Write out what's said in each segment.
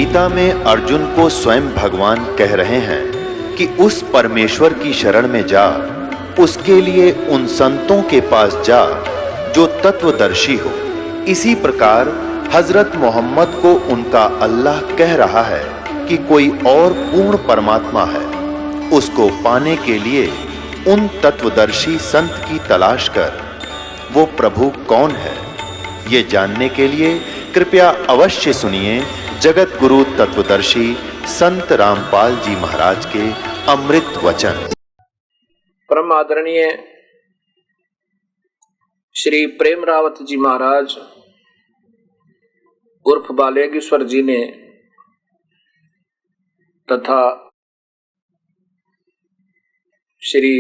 गीता में अर्जुन को स्वयं भगवान कह रहे हैं कि उस परमेश्वर की शरण में जा, उसके लिए उन संतों के पास जा जो तत्वदर्शी हो। इसी प्रकार हजरत मोहम्मद को उनका अल्लाह कह रहा है कि कोई और पूर्ण परमात्मा है, उसको पाने के लिए उन तत्वदर्शी संत की तलाश कर। वो प्रभु कौन है, ये जानने के लिए कृपया अवश्य सुनिए जगत गुरु तत्वदर्शी संत रामपाल जी महाराज के अमृत वचन। परम आदरणीय श्री प्रेम रावत जी महाराज उर्फ बालेगीश्वर जी ने तथा श्री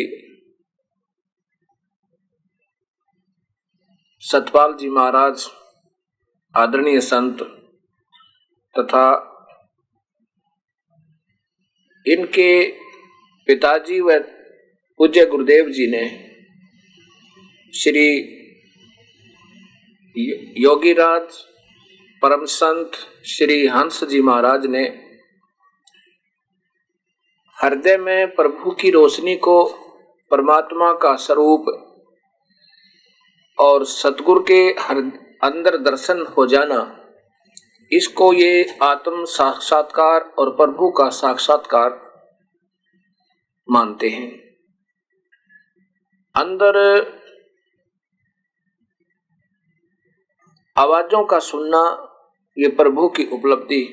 सतपाल जी महाराज आदरणीय संत तथा इनके पिताजी व पूज्य गुरुदेव जी ने श्री योगीराज परम संत श्री हंस जी महाराज ने हृदय में प्रभु की रोशनी को, परमात्मा का स्वरूप और सतगुरु के अंदर दर्शन हो जाना, इसको ये आत्म साक्षात्कार और प्रभु का साक्षात्कार मानते हैं। अंदर आवाजों का सुनना ये प्रभु की उपलब्धि,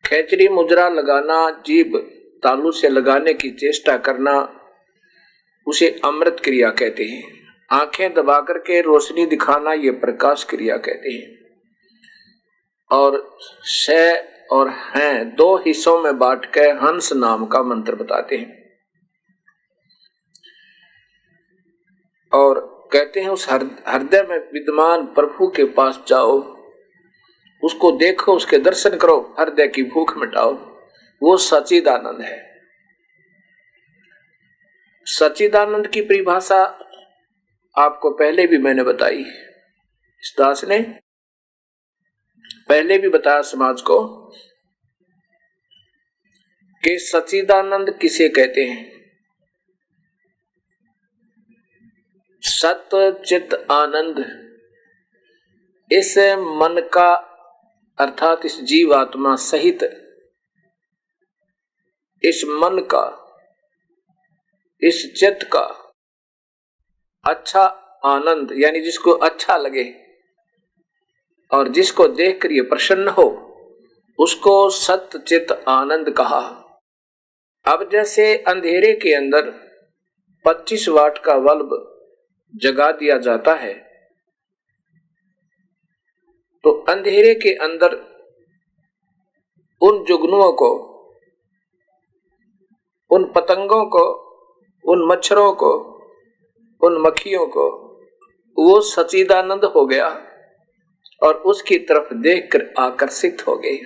खेचरी मुजरा लगाना, जीभ तालू से लगाने की चेष्टा करना, उसे अमृत क्रिया कहते हैं। आंखें दबा करके रोशनी दिखाना, ये प्रकाश क्रिया कहते हैं। और स और हैं दो हिस्सों में बांट के हंस नाम का मंत्र बताते हैं और कहते हैं उस हृदय में विद्यमान प्रभु के पास जाओ, उसको देखो, उसके दर्शन करो, हृदय की भूख मिटाओ। वो सच्चिदानंद है। सच्चिदानंद की परिभाषा आपको पहले भी मैंने बताई, इस दास ने पहले भी बताया समाज को कि सच्चिदानंद किसे कहते हैं। सत्य चित आनंद, इस मन का अर्थात इस जीवात्मा सहित इस मन का, इस चित्त का अच्छा आनंद, यानी जिसको अच्छा लगे और जिसको देखकर ये प्रसन्न हो, उसको सत्य चित आनंद कहा। अब जैसे अंधेरे के अंदर 25 वाट का बल्ब जगा दिया जाता है, तो अंधेरे के अंदर उन जुगनुओं को, उन पतंगों को, उन मच्छरों को, उन मक्खियों को, वो सच्चिदानंद हो गया और उसकी तरफ देखकर आकर्षित हो गए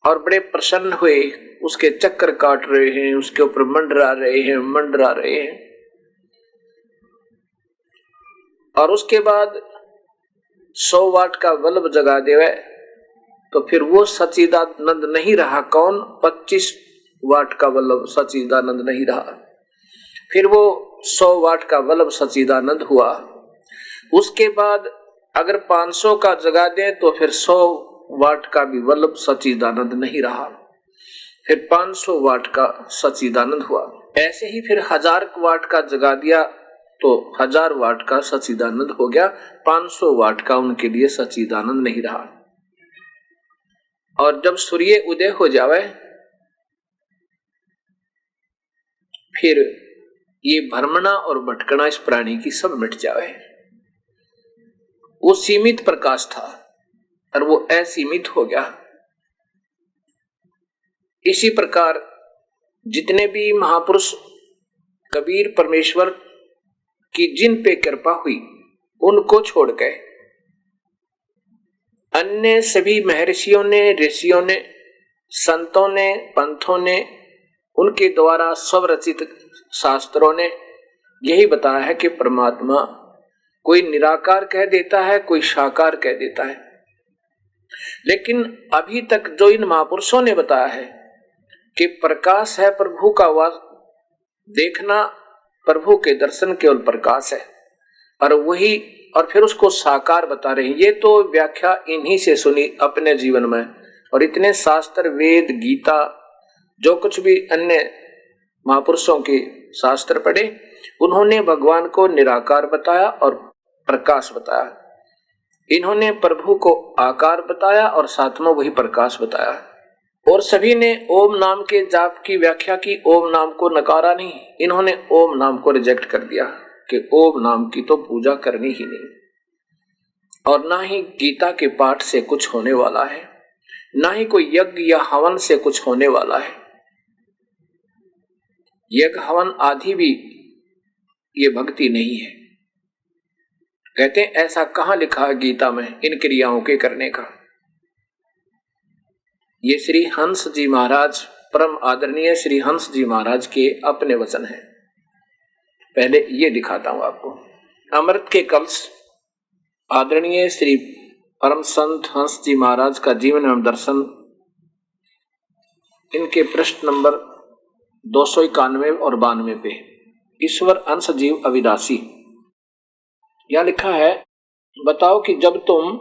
और बड़े प्रसन्न हुए। उसके चक्कर काट रहे हैं, उसके ऊपर मंडरा रहे हैं। और उसके बाद 100 वाट का बल्ब जगा देवे तो फिर वो सच्चिदानंद नहीं रहा। कौन? 25 वाट का बल्ब सच्चिदानंद नहीं रहा, फिर वो 100 वाट का बल्ब सच्चिदानंद हुआ। उसके बाद अगर 500 का जगा दें तो फिर 100 वाट का भी बल्ब सच्चिदानंद नहीं रहा, फिर 500 वाट का सच्चिदानंद हुआ। ऐसे ही फिर 1000 वाट का जगा दिया तो 1000 वाट का सच्चिदानंद हो गया, 500 वाट का उनके लिए सच्चिदानंद नहीं रहा। और जब सूर्य उदय हो जावे फिर ये भ्रमणा और भटकना इस प्राणी की सब मिट जावे। वो सीमित प्रकाश था और वो असीमित हो गया। इसी प्रकार जितने भी महापुरुष कबीर परमेश्वर की जिन पे कृपा हुई, उनको छोड़ गए अन्य सभी महर्षियों ने, ऋषियों ने, संतों ने, पंथों ने, उनके द्वारा स्वरचित शास्त्रों ने यही बताया है कि परमात्मा कोई निराकार कह देता है, कोई साकार कह देता है। लेकिन अभी तक जो इन महापुरुषों ने बताया है कि प्रकाश है प्रभु का, वह देखना प्रभु के दर्शन केवल प्रकाश है, और वही और फिर उसको साकार बता रहे हैं। ये तो व्याख्या इन्हीं से सुनी अपने जीवन में, और इतने शास्त्र, वेद, गीता, जो कुछ भी अन्य महापुरुषों के शास्त्र पढ़े, उन्होंने भगवान को निराकार बताया और प्रकाश बताया। इन्होंने प्रभु को आकार बताया और साथ में वही प्रकाश बताया। और सभी ने ओम नाम के जाप की व्याख्या की, ओम नाम को नकारा नहीं, इन्होंने ओम नाम को रिजेक्ट कर दिया कि ओम नाम की तो पूजा करनी ही नहीं, और ना ही गीता के पाठ से कुछ होने वाला है, ना ही कोई यज्ञ या हवन से कुछ होने वाला है। यज्ञ हवन आदि भी ये भक्ति नहीं है। कहते हैं ऐसा कहां लिखा है गीता में इन क्रियाओं के करने का। ये श्री हंस जी महाराज, परम आदरणीय श्री हंस जी महाराज के अपने वचन हैं। पहले ये दिखाता हूं आपको। अमृत के कलश आदरणीय श्री परम संत हंस जी महाराज का जीवन एवं दर्शन, इनके पृष्ठ नंबर 291 और 92 पे, ईश्वर अंश जीव अविनाशी, यह लिखा है, बताओ कि जब तुम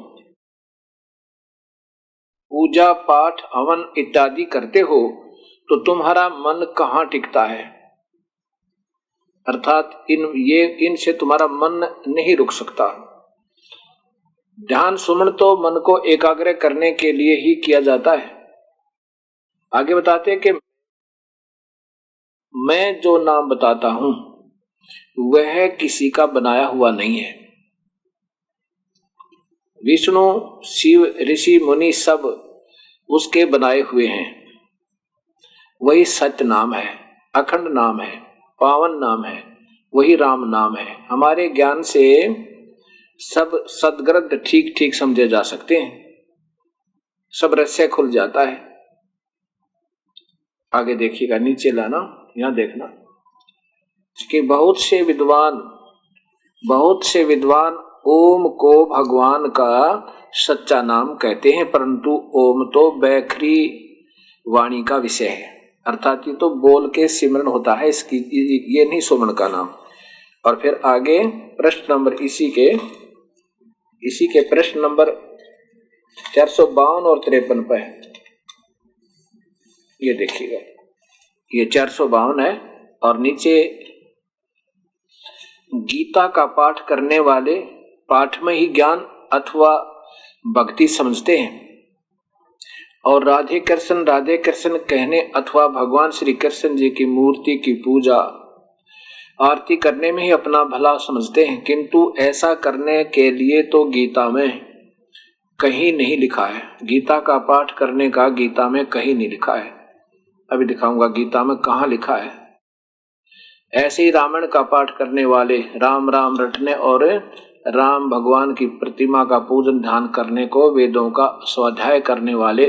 पूजा पाठ हवन इत्यादि करते हो तो तुम्हारा मन कहाँ टिकता है, अर्थात इनसे तुम्हारा मन नहीं रुक सकता। ध्यान सुमन तो मन को एकाग्र करने के लिए ही किया जाता है। आगे बताते हैं कि मैं जो नाम बताता हूं वह किसी का बनाया हुआ नहीं है। विष्णु, शिव, ऋषि, मुनि सब उसके बनाए हुए हैं। वही सत्य नाम है, अखंड नाम है, पावन नाम है, वही राम नाम है। हमारे ज्ञान से सब सदग्रंथ ठीक ठीक समझे जा सकते हैं, सब रहस्य खुल जाता है। आगे देखिएगा, नीचे लाना, यहां देखना कि बहुत से विद्वान ओम को भगवान का सच्चा नाम कहते हैं, परंतु ओम तो बैखरी वाणी का विषय है, अर्थात ये तो बोल के सिमरन होता है, इसकी ये नहीं सुमन का नाम। और फिर आगे प्रश्न नंबर इसी के प्रश्न नंबर 452 और 53 पे है, ये देखिएगा, ये 452 है। और नीचे गीता का पाठ करने वाले पाठ में ही ज्ञान अथवा भक्ति समझते हैं, और राधे कृष्ण कहने अथवा भगवान श्री कृष्ण जी की मूर्ति की पूजा आरती करने में ही अपना भला समझते हैं, किंतु ऐसा करने के लिए तो गीता में कहीं नहीं लिखा है। गीता का पाठ करने का गीता में कहीं नहीं लिखा है। अभी दिखाऊंगा गीता में कहाँ लिखा है। ऐसे ही रामायण का पाठ करने वाले, राम राम रटने और राम भगवान की प्रतिमा का पूजन ध्यान करने को वेदों का स्वाध्याय करने वाले,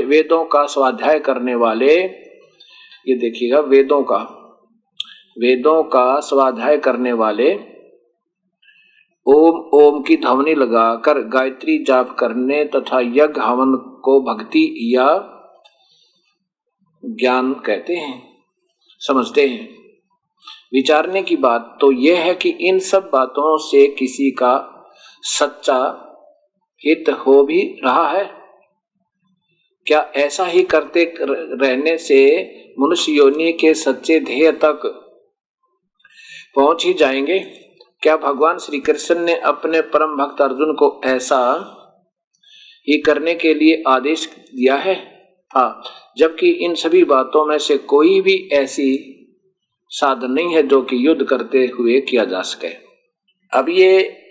ये देखिएगा, वेदों का स्वाध्याय करने वाले ओम ओम की ध्वनि लगाकर गायत्री जाप करने तथा यज्ञ हवन को भक्ति या ज्ञान कहते हैं, समझते हैं। विचारने की बात तो यह है कि इन सब बातों से किसी का सच्चा हित हो भी रहा है क्या? ऐसा ही करते रहने से मनुष्य योनि के सच्चे ध्येय तक पहुंच ही जाएंगे क्या? भगवान श्री कृष्ण ने अपने परम भक्त अर्जुन को ऐसा ही करने के लिए आदेश दिया है। हाँ, जबकि इन सभी बातों में से कोई भी ऐसी साधन नहीं है जो कि युद्ध करते हुए किया जा सके। अब ये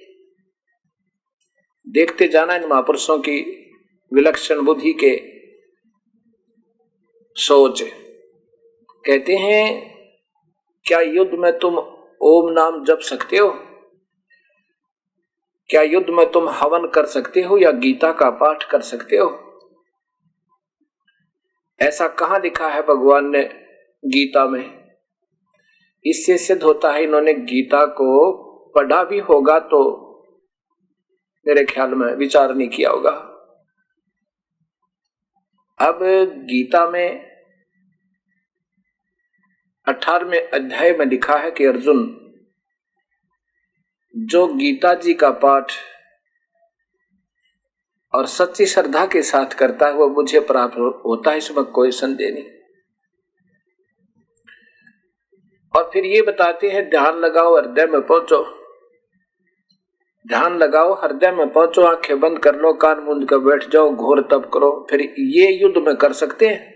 देखते जाना इन महापुरुषों की विलक्षण बुद्धि के सोच। कहते हैं, क्या युद्ध में तुम ओम नाम जप सकते हो? क्या युद्ध में तुम हवन कर सकते हो या गीता का पाठ कर सकते हो? ऐसा कहां लिखा है भगवान ने गीता में? इससे सिद्ध होता है इन्होंने गीता को पढ़ा भी होगा तो मेरे ख्याल में विचार नहीं किया होगा। अब गीता में 18वें अध्याय में लिखा है कि अर्जुन, जो गीता जी का पाठ और सच्ची श्रद्धा के साथ करता है वो मुझे प्राप्त होता है, इसमें कोई संदेह नहीं। और फिर ये बताते हैं ध्यान लगाओ, हृदय में पहुंचो। ध्यान लगाओ, हृदय में पहुंचो, आंखें बंद कर लो, कान मूंद कर बैठ जाओ, घोर तप करो। फिर ये युद्ध में कर सकते हैं।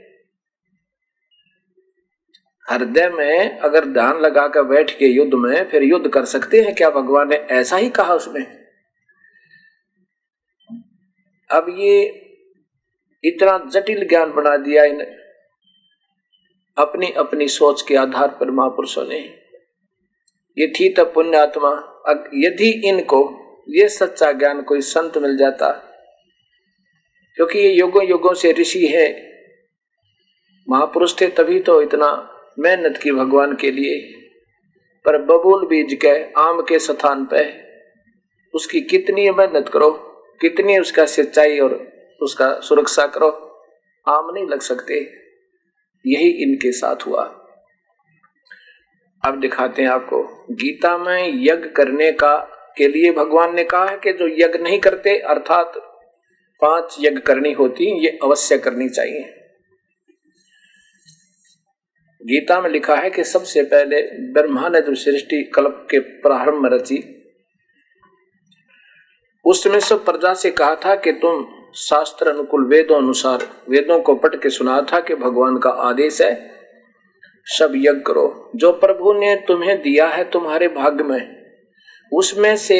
हृदय में अगर ध्यान लगा कर बैठ के युद्ध में फिर युद्ध कर सकते हैं क्या? भगवान ने ऐसा ही कहा उसमें। अब ये इतना जटिल ज्ञान बना दिया इन अपनी अपनी सोच के आधार पर महापुरुषों ने। ये थी तब पुण्यात्मा। यदि इनको ये सच्चा ज्ञान कोई संत मिल जाता, क्योंकि ये युगों युगों से ऋषि है, महापुरुष थे, तभी तो इतना मेहनत की भगवान के लिए। पर बबूल बीज के आम के स्थान पे उसकी कितनी मेहनत करो, कितनी उसका सिंचाई और उसका सुरक्षा करो, आम नहीं लग सकते। यही इनके साथ हुआ। अब दिखाते हैं आपको। गीता में यज्ञ करने का के लिए भगवान ने कहा है कि जो यज्ञ नहीं करते, अर्थात 5 यज्ञ करनी होती, ये अवश्य करनी चाहिए। गीता में लिखा है कि सबसे पहले ब्रह्मा ने जो सृष्टि कल्प के प्रारंभ में रची, उसमें सब प्रजा से कहा था कि तुम शास्त्र अनुकूल वेदों अनुसार वेदों को पढ़ के सुना था कि भगवान का आदेश है सब यज्ञ करो। जो प्रभु ने तुम्हें दिया है तुम्हारे भाग्य में, उसमें से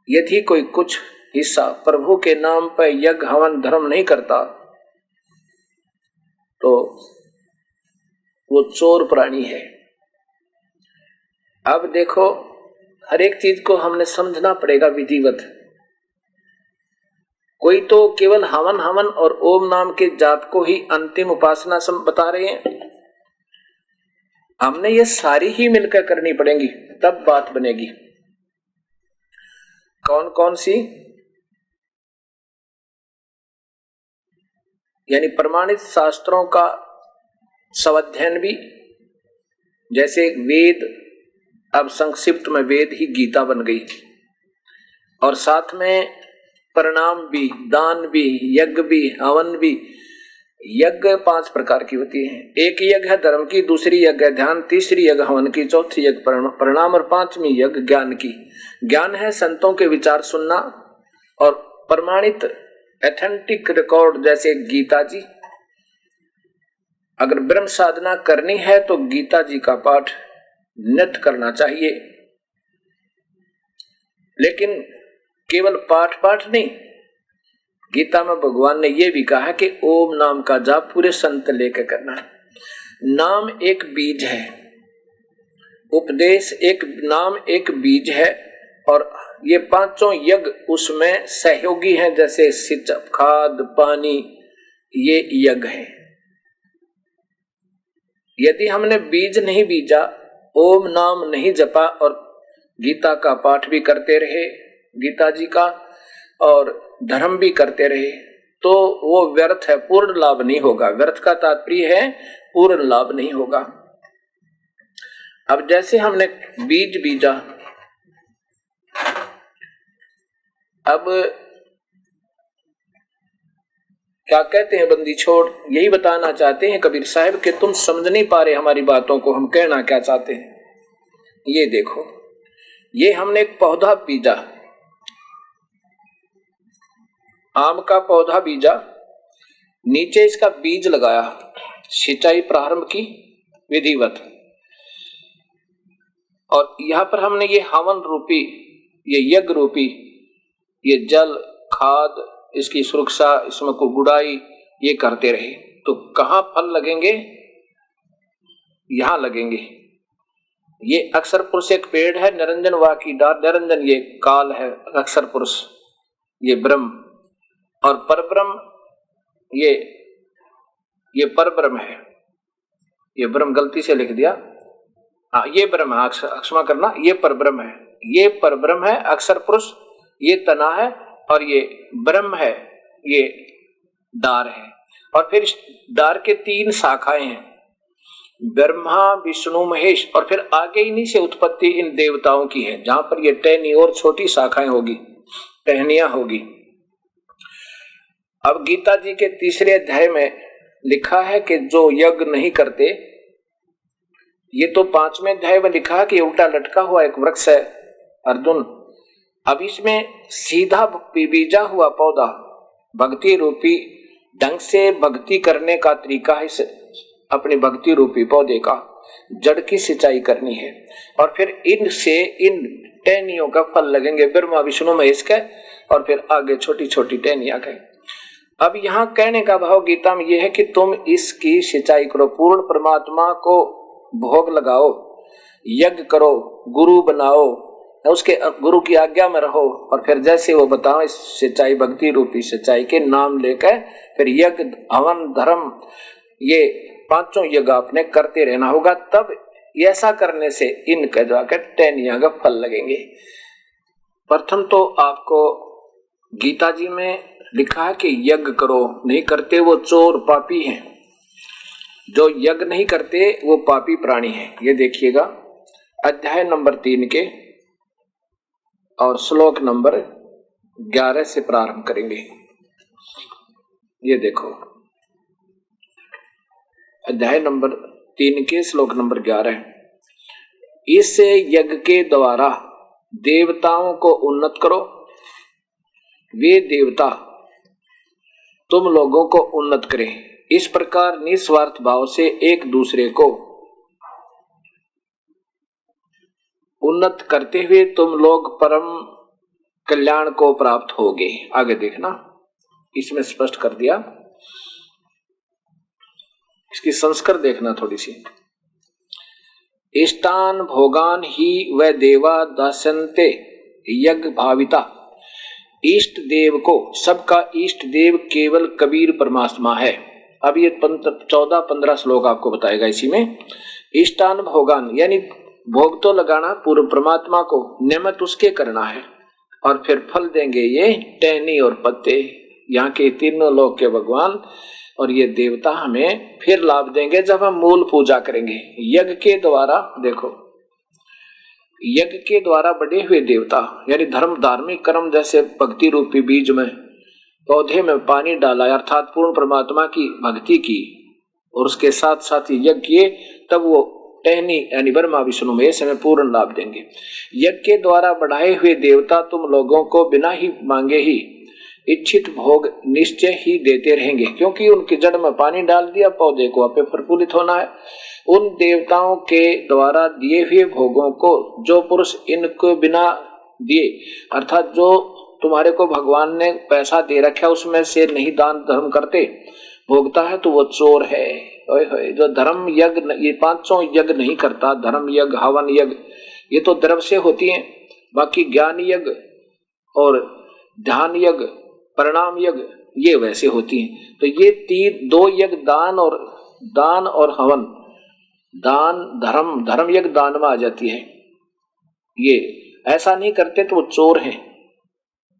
यदि कोई कुछ हिस्सा प्रभु के नाम पर यज्ञ हवन धर्म नहीं करता तो वो चोर प्राणी है। अब देखो, हर एक चीज को हमने समझना पड़ेगा विधिवत। कोई तो केवल हवन हवन और ओम नाम के जाप को ही अंतिम उपासना बता रहे हैं। हमने ये सारी ही मिलकर करनी पड़ेंगी, तब बात बनेगी। कौन कौन सी? यानी प्रमाणित शास्त्रों का स्वाध्ययन भी, जैसे वेद, अब संक्षिप्त में वेद ही गीता बन गई, और साथ में प्रणाम भी, दान भी, यज्ञ भी, हवन भी। यज्ञ 5 प्रकार की होती है। एक यज्ञ है धर्म की, दूसरी यज्ञ है ध्यान, तीसरी यज्ञ हवन की, चौथी यज्ञ प्रणाम और 5वीं यज्ञ ज्ञान की। ज्ञान है संतों के विचार सुनना और प्रमाणित एथेंटिक रिकॉर्ड जैसे गीता जी। अगर ब्रह्म साधना करनी है तो गीता जी का पाठ नित्य करना चाहिए। लेकिन केवल पाठ नहीं, गीता में भगवान ने यह भी कहा कि ओम नाम का जाप पूरे संत लेकर करना। नाम एक बीज है, उपदेश एक नाम एक बीज है, और ये 5 यज्ञ उसमें सहयोगी हैं, जैसे सिंचाई, खाद, पानी, ये यज्ञ है। यदि हमने बीज नहीं बीजा, ओम नाम नहीं जपा और गीता का पाठ भी करते रहे, गीता जी का, और धर्म भी करते रहे, तो वो व्यर्थ है, पूर्ण लाभ नहीं होगा। व्यर्थ का तात्पर्य है पूर्ण लाभ नहीं होगा। अब जैसे हमने बीज बीजा, अब क्या कहते हैं बंदी छोड़, यही बताना चाहते हैं कबीर साहब कि तुम समझ नहीं पा रहे हमारी बातों को, हम कहना क्या चाहते हैं। ये देखो, ये हमने एक पौधा बीजा, आम का पौधा बीजा, नीचे इसका बीज लगाया, सिंचाई प्रारंभ की विधिवत, और यहां पर हमने ये हवन रूपी, ये यज्ञ रूपी, ये जल, खाद, इसकी सुरक्षा, इसमें को गुड़ाई, ये करते रहे, तो कहां फल लगेंगे? यहां लगेंगे। ये अक्षर पुरुष एक पेड़ है, निरंजन वाकी डाल, निरंजन ये काल है, अक्षर पुरुष ये ब्रह्म, और परब्रह्म ये परब्रह्म है। ये ब्रह्म गलती से लिख दिया, हाँ ये ब्रह्म है, क्षमा करना, ये परब्रह्म है। ये परब्रह्म है, अक्षर पुरुष ये तना है, और ये ब्रह्म है, ये डार है। और फिर इस डार के 3 शाखाएं हैं, ब्रह्मा विष्णु महेश, और फिर आगे इन्हीं से उत्पत्ति इन देवताओं की है, जहां पर ये टहनी और छोटी शाखाएं होगी, टहनियां होगी। अब गीता जी के 3रे अध्याय में लिखा है कि जो यज्ञ नहीं करते, ये तो 5वें अध्याय में लिखा है कि उल्टा लटका हुआ एक वृक्ष है अर्जुन। अब इसमें सीधा बीजा हुआ पौधा, भक्ति रूपी ढंग से भक्ति करने का तरीका है, अपनी भक्ति रूपी पौधे का जड़ की सिंचाई करनी है, और फिर इनसे इन टहनियों का फल लगेंगे, ब्रह्मा विष्णु महेश के, और फिर आगे छोटी छोटी टहनियां के। अब यहाँ कहने का भाव गीता में यह है कि तुम इसकी सिंचाई करो, पूर्ण परमात्मा को भोग लगाओ, यज्ञ करो, गुरु बनाओ, उसके गुरु की आज्ञा में रहो, और फिर जैसे वो बताओ इस सिंचाई, भक्ति रूपी सिंचाई के नाम लेकर फिर यज्ञ हवन धर्म ये 5 यज्ञ आपने करते रहना होगा। तब ऐसा करने से इनके जाकर टहनियां का फल लगेंगे। प्रथम तो आपको गीता जी में लिखा है कि यज्ञ करो, नहीं करते वो चोर पापी हैं। जो यज्ञ नहीं करते वो पापी प्राणी हैं। ये देखिएगा अध्याय नंबर 3 के और श्लोक नंबर 11 से प्रारंभ करेंगे। ये देखो अध्याय नंबर 3 के श्लोक नंबर 11, इस यज्ञ के द्वारा देवताओं को उन्नत करो, वे देवता तुम लोगों को उन्नत करें। इस प्रकार निस्वार्थ भाव से एक दूसरे को उन्नत करते हुए तुम लोग परम कल्याण को प्राप्त होगे। आगे देखना, इसमें स्पष्ट कर दिया। इसकी संस्कार देखना थोड़ी सी। इष्टान भोगान ही व देवा दास्यन्ते यज्ञ भाविता। इष्ट देव को, सबका इष्ट देव केवल कबीर परमात्मा है। अब ये 14-15 श्लोक आपको बताएगा। इसी में इष्टान भोगान यानी भोग तो लगाना पूर्व परमात्मा को, नियमत उसके करना है, और फिर फल देंगे ये टहनी और पत्ते, यहाँ के तीनों लोक के भगवान और ये देवता हमें फिर लाभ देंगे जब हम मूल पूजा करेंगे। यज्ञ के द्वारा देखो, यज्ञ के द्वारा बढ़े हुए देवता यानी धर्म धार्मिक कर्म, जैसे भक्ति रूपी बीज में पौधे में पानी डाला अर्थात पूर्ण परमात्मा की भक्ति की, और उसके साथ साथ यज्ञ किए, तब वो टहनी यानी ब्रह्मा विष्णु महेश में पूर्ण लाभ देंगे। यज्ञ के द्वारा बढ़ाए हुए देवता तुम लोगों को बिना ही मांगे ही इच्छित भोग निश्चय ही देते रहेंगे, क्योंकि उनकी जड़ में पानी डाल दिया, पौधे को अपने प्रफुल्लित होना है। उन देवताओं के द्वारा दिए हुए भोगों को जो पुरुष इनको बिना दिए अर्थात जो तुम्हारे को भगवान ने पैसा दे रखा उसमें से नहीं दान धर्म करते भोगता है, तो वो चोर है। जो धर्म यज्ञ, ये 5 यज्ञ नहीं करता, धर्म यज्ञ, हवन यज्ञ, ये तो द्रव्य से होती हैं। बाकी ज्ञान यज्ञ और ध्यान यज्ञ, प्रणाम यज्ञ, ये वैसे होती हैं। तो ये 2 यज्ञ, दान और हवन, दान धर्म यज्ञ दान में आ जाती है। ये ऐसा नहीं करते तो वो चोर हैं।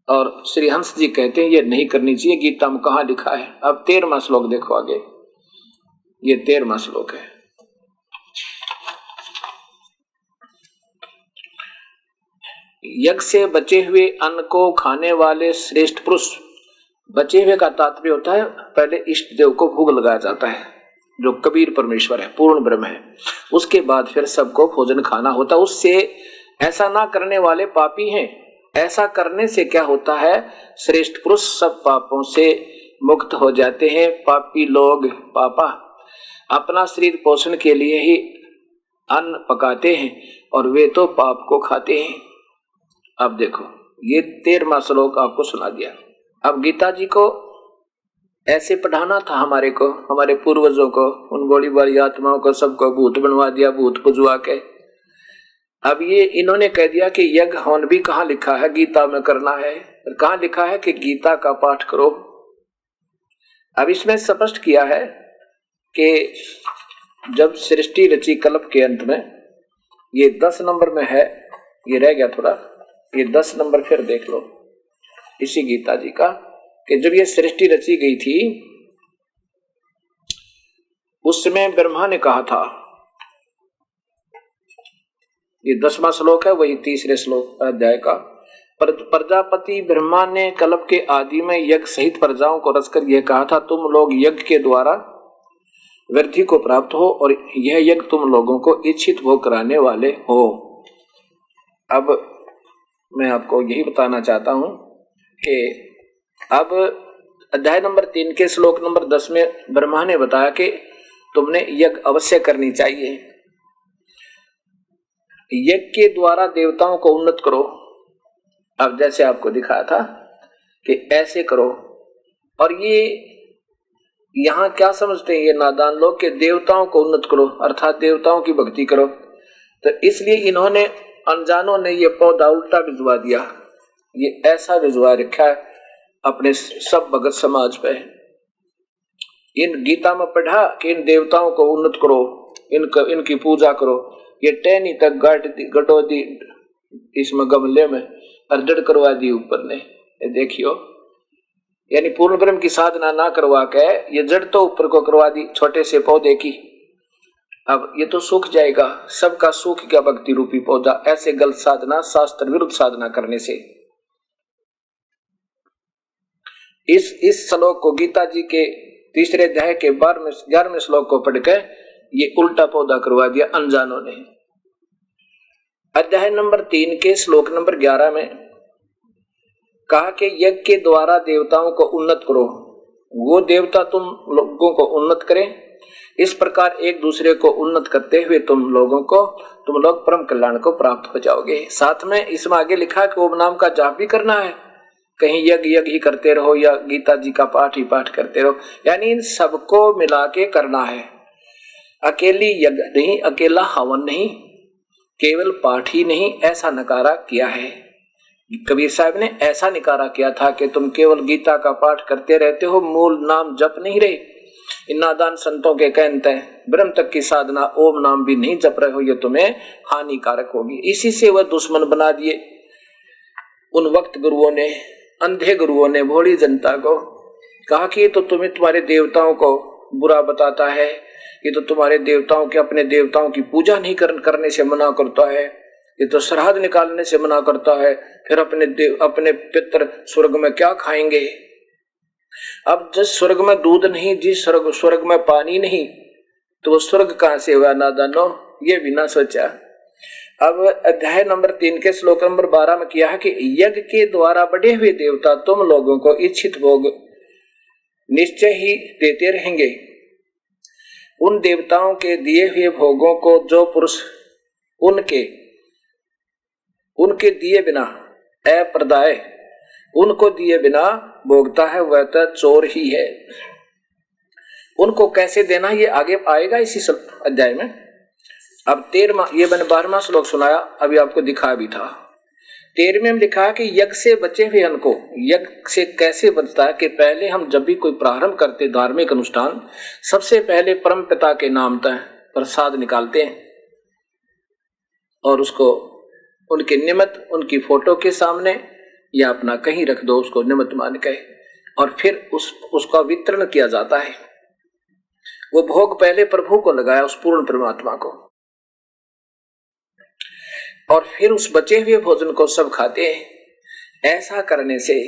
और श्री हंस जी कहते हैं ये नहीं करनी चाहिए। गीता में कहाँ लिखा है? अब 13वां श्लोक देखो आगे, ये 13वां श्लोक है। यज्ञ से बचे हुए अन्न को खाने वाले श्रेष्ठ पुरुष, बचे हुए का तात्पर्य होता है पहले इष्ट देव को भोग लगाया जाता है जो कबीर परमेश्वर है, पूर्ण ब्रह्म है, उसके बाद फिर सबको भोजन खाना होता है। उससे ऐसा ना करने वाले पापी हैं। ऐसा करने से क्या होता है? श्रेष्ठ पुरुष सब पापों से मुक्त हो जाते हैं। पापी लोग पापा अपना शरीर पोषण के लिए ही अन्न पकाते हैं और वे तो पाप को खाते हैं। अब देखो ये 13वां श्लोक आपको सुना दिया। अब गीता जी को ऐसे पढ़ाना था हमारे को, हमारे पूर्वजों को, उन बड़ी बड़ी आत्माओं को सबको भूत बनवा दिया, भूत पुजवा के। अब ये इन्होंने कह दिया कि यज्ञ हवन भी कहाँ लिखा है? गीता में करना है। कहाँ लिखा है कि गीता का पाठ करो? अब इसमें स्पष्ट किया है कि जब सृष्टि रची कल्प के अंत में, ये 10 नंबर में है, ये रह गया थोड़ा, ये 10 नंबर फिर देख लो इसी गीता जी का कि जब ये सृष्टि रची गई थी उस समय ब्रह्मा ने कहा था, ये 10वां श्लोक है, वही 3रे श्लोक अध्याय का, प्रजापति ब्रह्मा ने कल्प के आदि में यज्ञ सहित प्रजाओं को रचकर यह कहा था, तुम लोग यज्ञ के द्वारा वृद्धि को प्राप्त हो और यह यज्ञ तुम लोगों को इच्छित भोग कराने वाले हो। अब मैं आपको यही बताना चाहता हूं कि अब अध्याय नंबर 3 के श्लोक नंबर 10 में ब्रह्मा ने बताया कि तुमने यज्ञ अवश्य करनी चाहिए, यज्ञ के द्वारा देवताओं को उन्नत करो। अब जैसे आपको दिखाया था कि ऐसे करो, और ये यहाँ क्या समझते हैं ये नादान लोग कि देवताओं को उन्नत करो अर्थात देवताओं की भक्ति करो, तो इसलिए इन्होंने अनजानों ने ये पौधा उल्टा भिजवा दिया, ये ऐसा भिजवा रखा है अपने सब भगत समाज पे। इन गीता में पढ़ा कि इन देवताओं को उन्नत करो, इनकी पूजा करो, ये टहनी तक गटो दी इसमें गमले में अर्जड़ करवा दी ऊपर ने, ये देखियो, यानी पूर्ण ब्रह्म की साधना ना करवा के ये जड़ तो ऊपर को करवा दी छोटे से पौधे की। अब ये तो सूख जाएगा, सबका सूख गया भक्ति रूपी पौधा, ऐसे गलत साधना शास्त्र विरुद्ध साधना करने से। इस श्लोक को गीता जी के 3रे अध्याय के 11वें श्लोक को पढ़कर ये उल्टा पौधा करवा दिया अनजानों ने। अध्याय नंबर 3 के श्लोक नंबर 11 में कहा कि यज्ञ के द्वारा देवताओं को उन्नत करो, वो देवता तुम लोगों को उन्नत करें, इस प्रकार एक दूसरे को उन्नत करते हुए तुम लोग परम कल्याण को प्राप्त हो जाओगे। साथ में इसमें आगे लिखा कि ओम नाम का जाप भी करना है, कहीं यज्ञ ही करते रहो या गीता जी का पाठ ही पाठ करते रहो, यानी इन सबको मिला के करना है। अकेली यज्ञ नहीं, अकेला हवन नहीं, केवल पाठ ही नहीं, ऐसा नकारा किया है। कबीर साहब ने ऐसा नकारा किया था कि तुम केवल गीता का पाठ करते रहते हो, मूल नाम जप नहीं रहे। इन नादान संतों के कहते हैं ब्रह्म तक की साधना ओम नाम भी नहीं जप रहे हो, ये तुम्हें हानिकारक होगी। इसी से वह दुश्मन बना दिए उन वक्त गुरुओं ने, अंधे गुरुओं ने भोली जनता को। कहा कि ये तो तुम्हारे देवताओं को बुरा बताता है, ये तो तुम्हारे देवताओं के अपने देवताओं की पूजा नहीं करने से मना करता है, ये तो श्राद्ध निकालने से मना करता है, फिर अपने पितर स्वर्ग में क्या खाएंगे। अब जिस स्वर्ग में दूध नहीं, जिस स्वर्ग में पानी नहीं, तो वो स्वर्ग कहां से हुआ नादानो, ये भी ना सोचा। अब अध्याय नंबर 3 के श्लोक नंबर 12 में किया है कि यज्ञ के द्वारा बढ़े हुए देवता तुम लोगों को इच्छित भोग निश्चय ही देते रहेंगे। उन देवताओं के दिए हुए भोगों को जो पुरुष उनके दिए बिना अप्रदाय उनको दिए बिना भोगता है वह तो चोर ही है। उनको कैसे देना ये आगे आएगा इसी अध्याय में। अब 13वां, ये मैंने 12वां श्लोक सुनाया, अभी आपको दिखा भी था। 13वें में लिखा है कि यज्ञ से बचे हुए अन्न को, यज्ञ से कैसे बचता है कि पहले हम जब भी कोई प्रारंभ करते धार्मिक अनुष्ठान, सबसे पहले परम पिता के नाम तक प्रसाद निकालते हैं और उसको उनके निमित्त उनकी फोटो के सामने या अपना कहीं रख दो, उसको निमित्त मान के, और फिर उसका वितरण किया जाता है। वो भोग पहले प्रभु को लगाया, उस पूर्ण परमात्मा को, और फिर उस बचे हुए भोजन को सब खाते हैं। ऐसा करने से,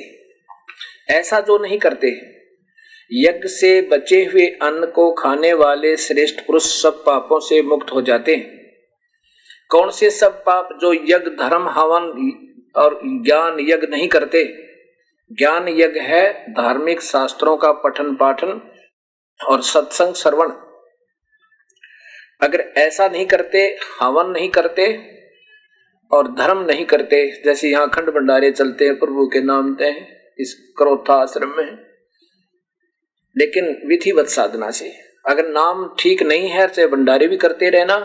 ऐसा जो नहीं करते, यज्ञ से बचे हुए अन्न को खाने वाले श्रेष्ठ पुरुष सब पापों से मुक्त हो जाते हैं। कौन से सब पाप? जो यज्ञ धर्म हवन और ज्ञान यज्ञ नहीं करते। ज्ञान यज्ञ है धार्मिक शास्त्रों का पठन पाठन और सत्संग श्रवण। अगर ऐसा नहीं करते, हवन नहीं करते और धर्म नहीं करते, जैसे यहाँ खंड भंडारे चलते हैं प्रभु के नाम पे इस क्रोथा आश्रम में, लेकिन विधिवत साधना से, अगर नाम ठीक नहीं है चाहे भंडारे भी करते रहना,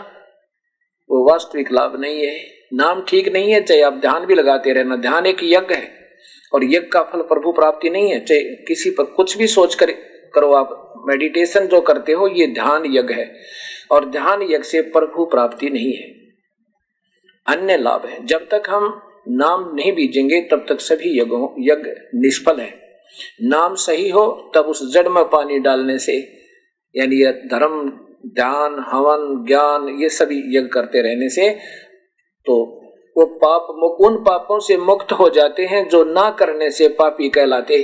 वो वास्तविक लाभ नहीं है। नाम ठीक नहीं है चाहे आप ध्यान भी लगाते रहना, ध्यान एक यज्ञ है और यज्ञ का फल प्रभु प्राप्ति नहीं है। चाहे किसी पर कुछ भी सोच कर करो, आप मेडिटेशन जो करते हो ये ध्यान यज्ञ है और ध्यान यज्ञ से प्रभु प्राप्ति नहीं है, अन्य लाभ है। जब तक हम नाम नहीं बीजेंगे तब तक सभी यज्ञ निष्फल है। नाम सही हो तब उस जड़ में पानी डालने से, यानी ये धर्म, ध्यान, हवन, ज्ञान, ये सभी यज्ञ करते रहने से तो वो उन पापों से मुक्त हो जाते हैं जो ना करने से पापी कहलाते।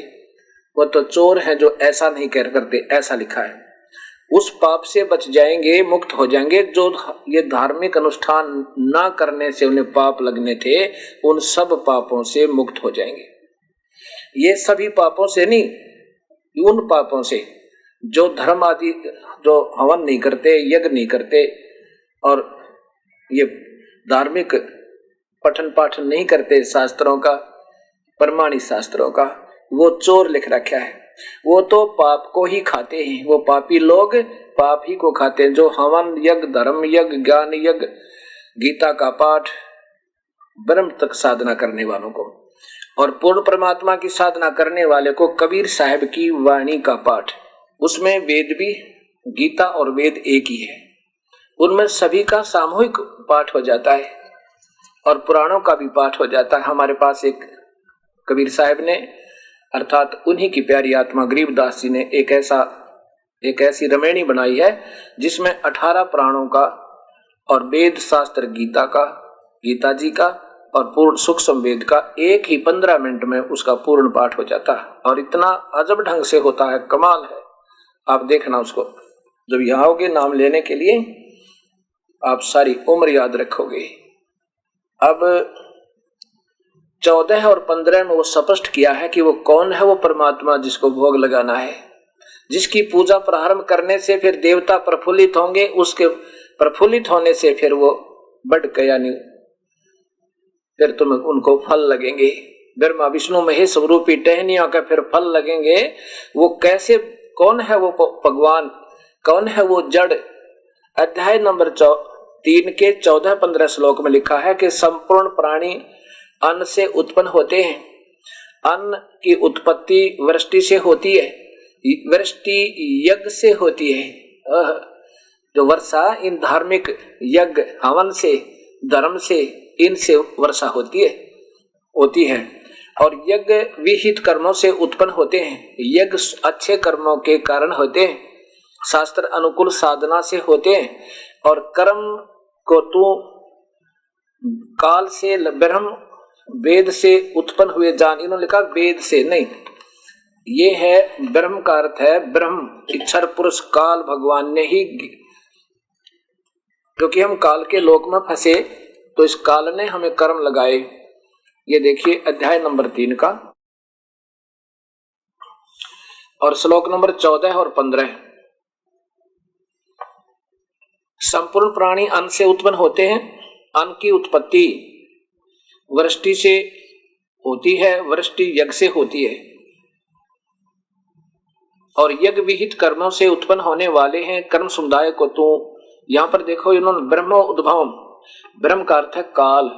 वो तो चोर हैं जो ऐसा नहीं करते, ऐसा लिखा है। उस पाप से बच जाएंगे, मुक्त हो जाएंगे जो ये धार्मिक अनुष्ठान ना करने से उन्हें पाप लगने थे, उन सब पापों से मुक्त हो जाएंगे। ये सभी पापों से नहीं, उन पापों से जो धर्म आदि, जो हवन नहीं करते, यज्ञ नहीं करते और ये धार्मिक पठन पाठन नहीं करते शास्त्रों का, प्रमाणित शास्त्रों का, वो चोर लिख रखा है। वो तो पाप को ही खाते हैं, वो पापी लोग पाप ही को खाते हैं। जो हवन यज्ञ, धर्म यज्ञ, ज्ञान यज्ञ, गीता का पाठ, ब्रह्म तक साधना करने वालों को और पूर्ण परमात्मा की साधना करने वाले को कबीर साहब की वाणी का पाठ, उसमें वेद भी, गीता और वेद एक ही है, उनमें सभी का सामूहिक पाठ हो जाता है और पुराणों का भी पाठ हो जाता है। हमारे पास एक कबीर साहब ने, अर्थात उन्हीं की प्यारी आत्मा गरीबदास जी ने एक ऐसी रमेणी बनाई है जिसमें 18 पुराणों का और वेद शास्त्र गीता का, गीता जी का और पूर्ण सूक्ष्म वेद का एक ही 15 मिनट में उसका पूर्ण पाठ हो जाता है और इतना अजब ढंग से होता है, कमाल है। आप देखना उसको, जब यहाँ आओगे नाम लेने के लिए आप सारी उम्र याद रखोगे। अब 14 और 15 में वो स्पष्ट किया है कि वो कौन है, वो परमात्मा जिसको भोग लगाना है, जिसकी पूजा प्रारंभ करने से फिर देवता प्रफुल्लित होंगे, उसके प्रफुल्लित होने से फिर वो बढ़ के, यानी फिर तुम्हें उनको फल लगेंगे, ब्रह्मा विष्णु महेश रूपी टहनियों का फिर फल लगेंगे। वो कैसे, कौन है वो भगवान, कौन है वो जड़? अध्याय नंबर 3 के 14-15 श्लोक में लिखा है कि संपूर्ण प्राणी अन्न से उत्पन्न होते हैं। अन्न की उत्पत्ति वृष्टि से होती है, वृष्टि यज्ञ से होती है। जो वर्षा इन धार्मिक यज्ञ, हवन से, धर्म से, इनसे वर्षा होती है और यज्ञ विहित कर्मों से उत्पन्न होते हैं। यज्ञ अच्छे कर्मों के कारण होते हैं, शास्त्र अनुकूल साधना से होते हैं और कर्म को तू काल से, ब्रह्म वेद से उत्पन्न हुए जान। इन्होंने लिखा वेद से नहीं, ये है ब्रह्म का अर्थ है ब्रह्म, इच्छर पुरुष काल भगवान ने ही, क्योंकि हम काल के लोक में फंसे तो इस काल ने हमें कर्म लगाए। ये देखिए अध्याय नंबर 3 का और श्लोक नंबर 14 और 15। संपूर्ण प्राणी अन्न से उत्पन्न होते हैं। अन्न की उत्पत्ति वृष्टि से होती है, वृष्टि यज्ञ से होती है और यज्ञ विहित कर्मों से उत्पन्न होने वाले हैं कर्म समुदाय को। तो यहाँ पर देखो, इन्होंने ब्रह्म उद्भव, ब्रह्म का अर्थ है काल,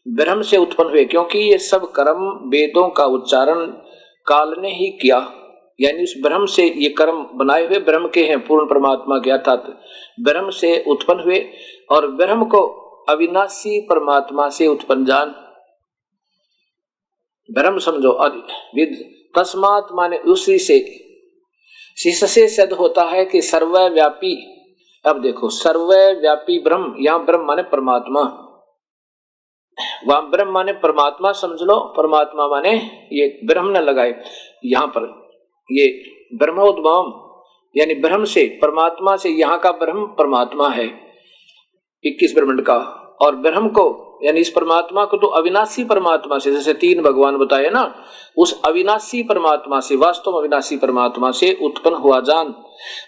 ब्रह्म से उत्पन्न हुए, क्योंकि ये सब कर्म वेदों का उच्चारण काल ने ही किया, यानी उस ब्रह्म से ये कर्म बनाए हुए ब्रह्म के हैं, पूर्ण परमात्मा के, अर्थात ब्रह्म से उत्पन्न हुए और ब्रह्म को अविनाशी परमात्मा से उत्पन्न जान। ब्रह्म समझो, विद तस्मात् माने उसी से, से सिद्ध होता है कि सर्वव्यापी। अब देखो, सर्वव्यापी ब्रह्म, यहाँ ब्रह्म माने परमात्मा, वहां ब्रह्म माने परमात्मा समझ लो, परमात्मा माने ये ब्रह्म न लगाए, यहाँ पर ये ब्रह्मोद्भव यानी ब्रह्म से, परमात्मा से, यहाँ का ब्रह्म परमात्मा है 21 ब्रह्मांड का, और ब्रह्म को यानी इस परमात्मा को तो अविनाशी परमात्मा से, जैसे 3 भगवान बताए ना, उस अविनाशी परमात्मा से, वास्तव में अविनाशी परमात्मा से उत्पन्न हुआ जान।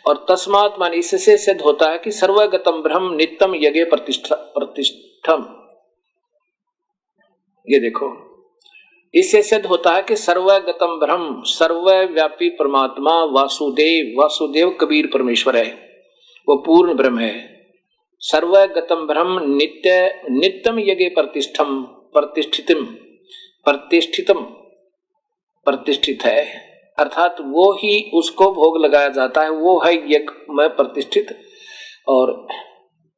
और तस्मात् माने इससे सिद्ध होता है कि सर्वगतम ब्रह्म नित्यम यज्ञ प्रतिष्ठम। ये देखो, इससे सिद्ध होता है कि सर्वगतम ब्रह्म, सर्वव्यापी परमात्मा वासुदेव, वासुदेव कबीर परमेश्वर है, वो पूर्ण ब्रह्म है। सर्वगतम ब्रह्म नित्यम यज्ञ प्रतिष्ठित है, अर्थात वो ही उसको भोग लगाया जाता है, वो है यज्ञ में प्रतिष्ठित। और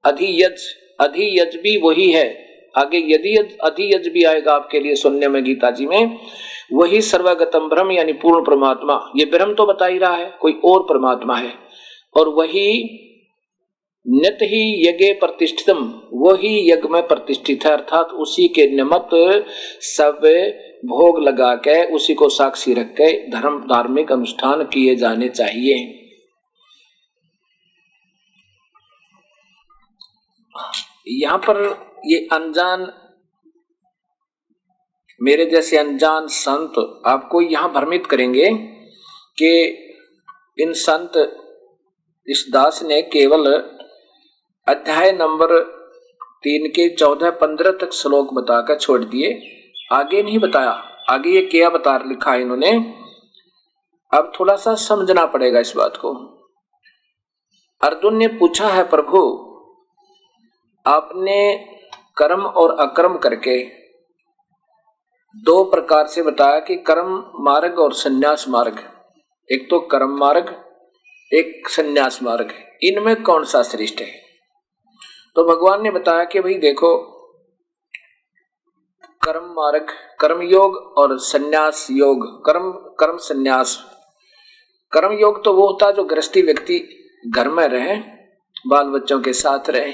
अधियज भी वही है। आगे यदि अधियज भी आएगा आपके लिए सुनने में गीता जी में, वही सर्वगतम ब्रह्म यानी पूर्ण परमात्मा। ये ब्रह्म तो बता ही रहा है, कोई और परमात्मा है। और वही नित ही यज्ञ प्रतिष्ठितम, वही यज्ञ में प्रतिष्ठित है, अर्थात उसी के निमित्त सब भोग लगा के उसी को साक्षी रख के धार्मिक अनुष्ठान किए जाने चाहिए। यहाँ पर ये अनजान, मेरे जैसे अनजान संत आपको यहाँ भ्रमित करेंगे कि इन संत इस दास ने केवल अध्याय नंबर 3 के 14-15 तक श्लोक बताकर छोड़ दिए, आगे नहीं बताया। आगे ये क्या बता लिखा है इन्होंने, अब थोड़ा सा समझना पड़ेगा इस बात को। अर्जुन ने पूछा है, प्रभु आपने कर्म और अकर्म करके 2 प्रकार से बताया कि कर्म मार्ग और संन्यास मार्ग। एक तो कर्म मार्ग, एक संन्यास मार्ग, इनमें कौन सा श्रेष्ठ है? तो भगवान ने बताया कि भाई देखो, कर्म मार्ग, कर्म योग और संन्यास योग, कर्म संन्यास। कर्म योग तो वो होता है जो गृहस्थी व्यक्ति घर में रहे, बाल बच्चों के साथ रहे,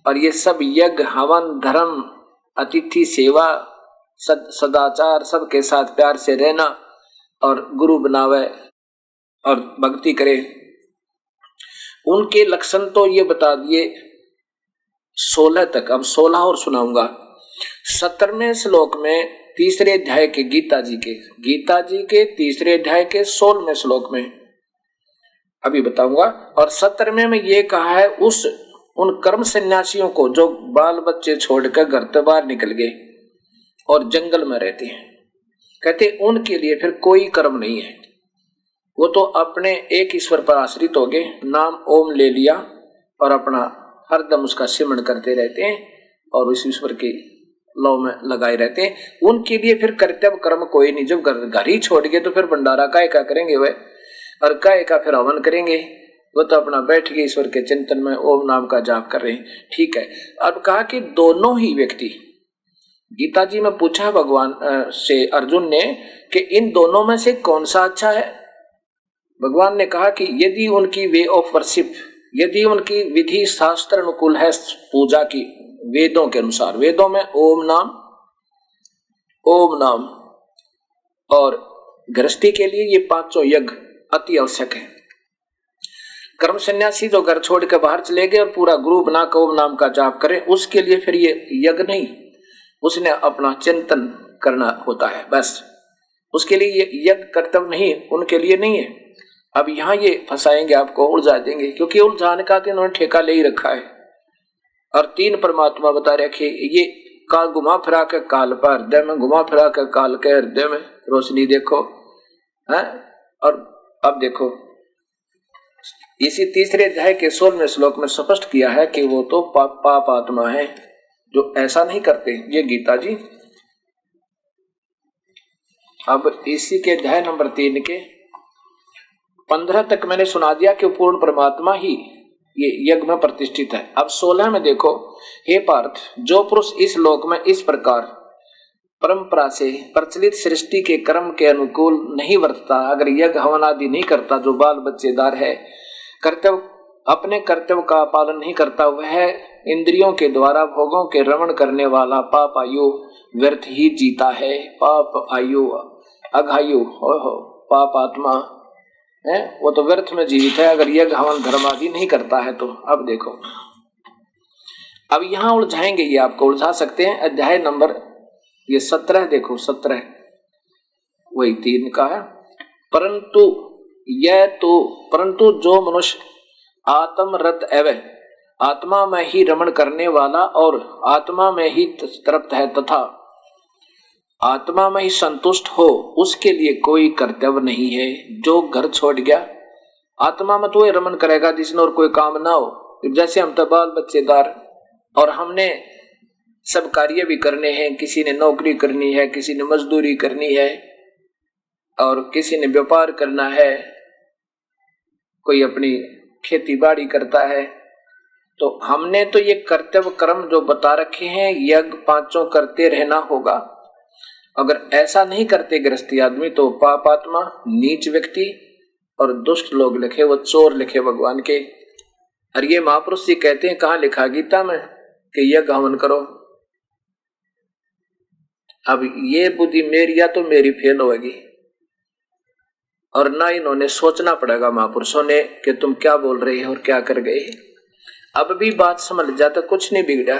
और ये सब यज्ञ हवन धर्म अतिथि सेवा सदाचार सबके साथ प्यार से रहना और गुरु बनावे और भक्ति करे, उनके लक्षण तो ये बता दिए 16 तक। अब 16 और सुनाऊंगा। 17वें श्लोक में 3रे अध्याय के गीता जी के 3रे अध्याय के 16वें श्लोक में अभी बताऊंगा। और 17वें में ये कहा है उन कर्म सन्यासियों को जो बाल बच्चे छोड़कर घर से बाहर निकल गए और जंगल में रहते हैं, कहते उनके लिए फिर कोई कर्म नहीं है, वो तो अपने एक ईश्वर पर आश्रित हो गए, नाम ओम ले लिया और अपना हरदम उसका सिमरण करते रहते हैं और उस ईश्वर के लौ में लगाए रहते हैं। उनके लिए फिर कर्तव्य कर्म कोई नहीं। जब घर ही छोड़ गए तो फिर भंडारा काय का करेंगे वे, और काय का फिर हवन करेंगे? वो तो अपना बैठ के ईश्वर के चिंतन में ओम नाम का जाप कर रहे हैं। ठीक है, अब कहा कि दोनों ही व्यक्ति, गीता जी में पूछा भगवान से अर्जुन ने कि इन दोनों में से कौन सा अच्छा है? भगवान ने कहा कि यदि उनकी वे ऑफ वर्शिप, यदि उनकी विधि शास्त्र अनुकूल है पूजा की, वेदों के अनुसार, वेदों में ओम नाम और गृहस्थी के लिए ये 5 यज्ञ अति आवश्यक है। कर्म सन्यासी जो घर छोड़ के बाहर चले गए और पूरा गुरु बना कर ओम नाम का जाप करे, उसके लिए फिर ये यज्ञ नहीं, उसने अपना चिंतन करना होता है बस। उसके लिए ये यज्ञ कर्तव्य नहीं, उनके लिए नहीं है। अब यहाँ ये फंसाएंगे आपको, उलझा देंगे, क्योंकि उलझाने का तो इन्होंने ठेका ले ही रखा है। और 3 परमात्मा बता रखे, ये काल घुमा फिरा के काल पर हृदय में, घुमा फिरा के काल के हृदय में रोशनी देखो है। और अब देखो इसी 3रे अध्याय के 16वें श्लोक में स्पष्ट किया है कि वो तो पाप आत्मा है जो ऐसा नहीं करते। ये गीता जी अब इसी के अध्याय नंबर 3 के 15 तक मैंने सुना दिया कि पूर्ण परमात्मा ही ये यज्ञ में प्रतिष्ठित है। अब 16 में देखो, हे पार्थ, जो पुरुष इस लोक में इस प्रकार परंपरा से प्रचलित सृष्टि के कर्म के अनुकूल नहीं वर्तता, अगर यज्ञ हवन आदि नहीं करता, जो बाल बच्चेदार है, कर्तव्य अपने कर्तव्य का पालन नहीं करता, वह इंद्रियों के द्वारा भोगों के रमण करने वाला पाप आयु व्यर्थ ही जीता है। पाप आयु अघायु हो पाप आत्मा है, वो तो व्यर्थ में जीवित है अगर यज्ञ हवन धर्म आदि नहीं करता है तो। अब देखो, अब यहां उलझाएंगे, ये आपको उलझा सकते हैं। अध्याय नंबर ये 17 देखो, 17 वही 3 का है। परंतु जो मनुष्य आत्मरत एवं आत्मा में ही रमण करने वाला और आत्मा में ही तृप्त है तथा आत्मा में ही संतुष्ट हो, उसके लिए कोई कर्तव्य नहीं है। जो घर छोड़ गया, आत्मा में तो ये रमण करेगा जिसने और कोई काम ना हो। जैसे हम तो बाल बच्चेदार और हमने सब कार्य भी करने हैं, किसी ने नौकरी करनी है, किसी ने मजदूरी करनी है और किसी ने व्यापार करना है, कोई अपनी खेती बाड़ी करता है। तो हमने तो ये कर्तव्य कर्म जो बता रखे हैं, यज्ञ 5 करते रहना होगा। अगर ऐसा नहीं करते गृहस्थी आदमी तो पापात्मा, नीच व्यक्ति और दुष्ट लोग लिखे, वो चोर लिखे भगवान के। और ये महापुरुष जी कहते हैं, कहाँ लिखा गीता में कि यज्ञ हवन करो। अब ये बुद्धि मेरी या तो मेरी फेल होगी, और ना इन्होंने सोचना पड़ेगा महापुरुषों ने कि तुम क्या बोल रहे हो और क्या कर गए। अब भी बात समझ जाता, कुछ नहीं बिगड़ा,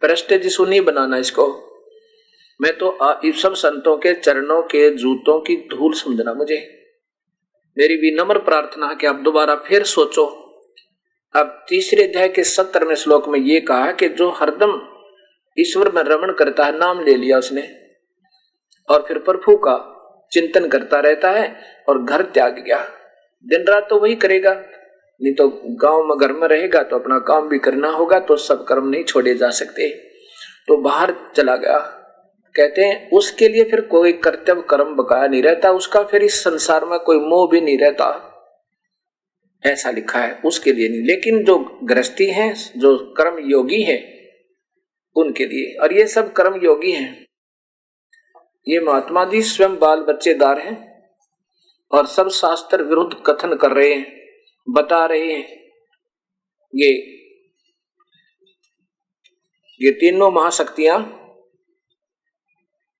प्रेस्टेज इशू नहीं बनाना इसको। मैं तो इस सब संतों के चरणों के जूतों की धूल समझना। मुझे मेरी भी नम्र प्रार्थना है कि आप दोबारा फिर सोचो। अब तीसरे अध्याय के 17वें श्लोक में ये कहा कि जो हरदम ईश्वर में रमण करता है, नाम ले लिया उसने, और फिर प्रभु का चिंतन करता रहता है और घर त्याग गया, दिन रात तो वही करेगा, नहीं तो गांव में घर में रहेगा तो अपना काम भी करना होगा, तो सब कर्म नहीं छोड़े जा सकते, तो बाहर चला गया। कहते हैं उसके लिए फिर कोई कर्तव्य कर्म बकाया नहीं रहता, उसका फिर इस संसार में कोई मोह भी नहीं रहता, ऐसा लिखा है उसके लिए नहीं। लेकिन जो गृहस्थी हैं, जो कर्म योगी हैं, उनके लिए, और ये सब कर्म योगी हैं, ये महात्मा जी स्वयं बाल बच्चेदार हैं और सब शास्त्र विरुद्ध कथन कर रहे हैं, बता रहे हैं। ये तीनों महाशक्तियां,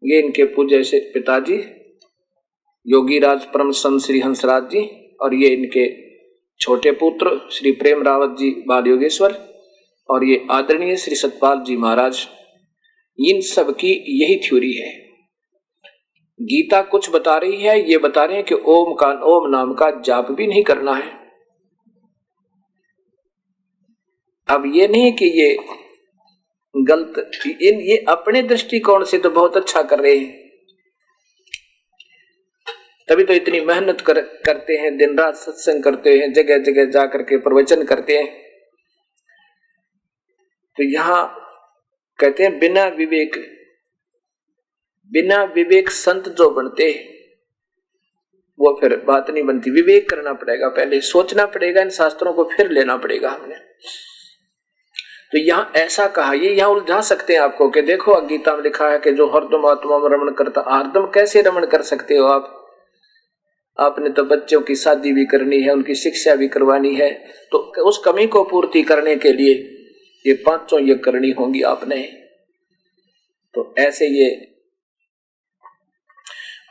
ये इनके पूज्य से पिताजी योगीराज परम संत श्री हंसराज जी, और ये इनके छोटे पुत्र श्री प्रेम रावत जी बाल योगेश्वर, और ये आदरणीय श्री सतपाल जी महाराज। इन सब की यही थ्योरी है। गीता कुछ बता रही है, ये बता रहे हैं कि ओम नाम का जाप भी नहीं करना है। अब ये नहीं कि ये गलत, ये अपने दृष्टिकोण से तो बहुत अच्छा कर रहे हैं, तभी तो इतनी मेहनत करते हैं, दिन रात सत्संग करते हैं, जगह जगह जाकर के प्रवचन करते हैं। तो यहां कहते हैं बिना विवेक संत जो बनते वो फिर बात नहीं बनती। विवेक करना पड़ेगा, पहले सोचना पड़ेगा, इन शास्त्रों को फिर लेना पड़ेगा हमने। तो यहां ऐसा कहा, ये यहां उलझा सकते हैं आपको कि देखो गीता में लिखा है कि जो हरदम आत्मा में रमण करता, हरदम कैसे रमण कर सकते हो आप? आपने तो बच्चों की शादी भी करनी है, उनकी शिक्षा भी करवानी है, तो उस कमी को पूर्ति करने के लिए ये पांचों यज्ञ करनी होंगी आपने। तो ऐसे ये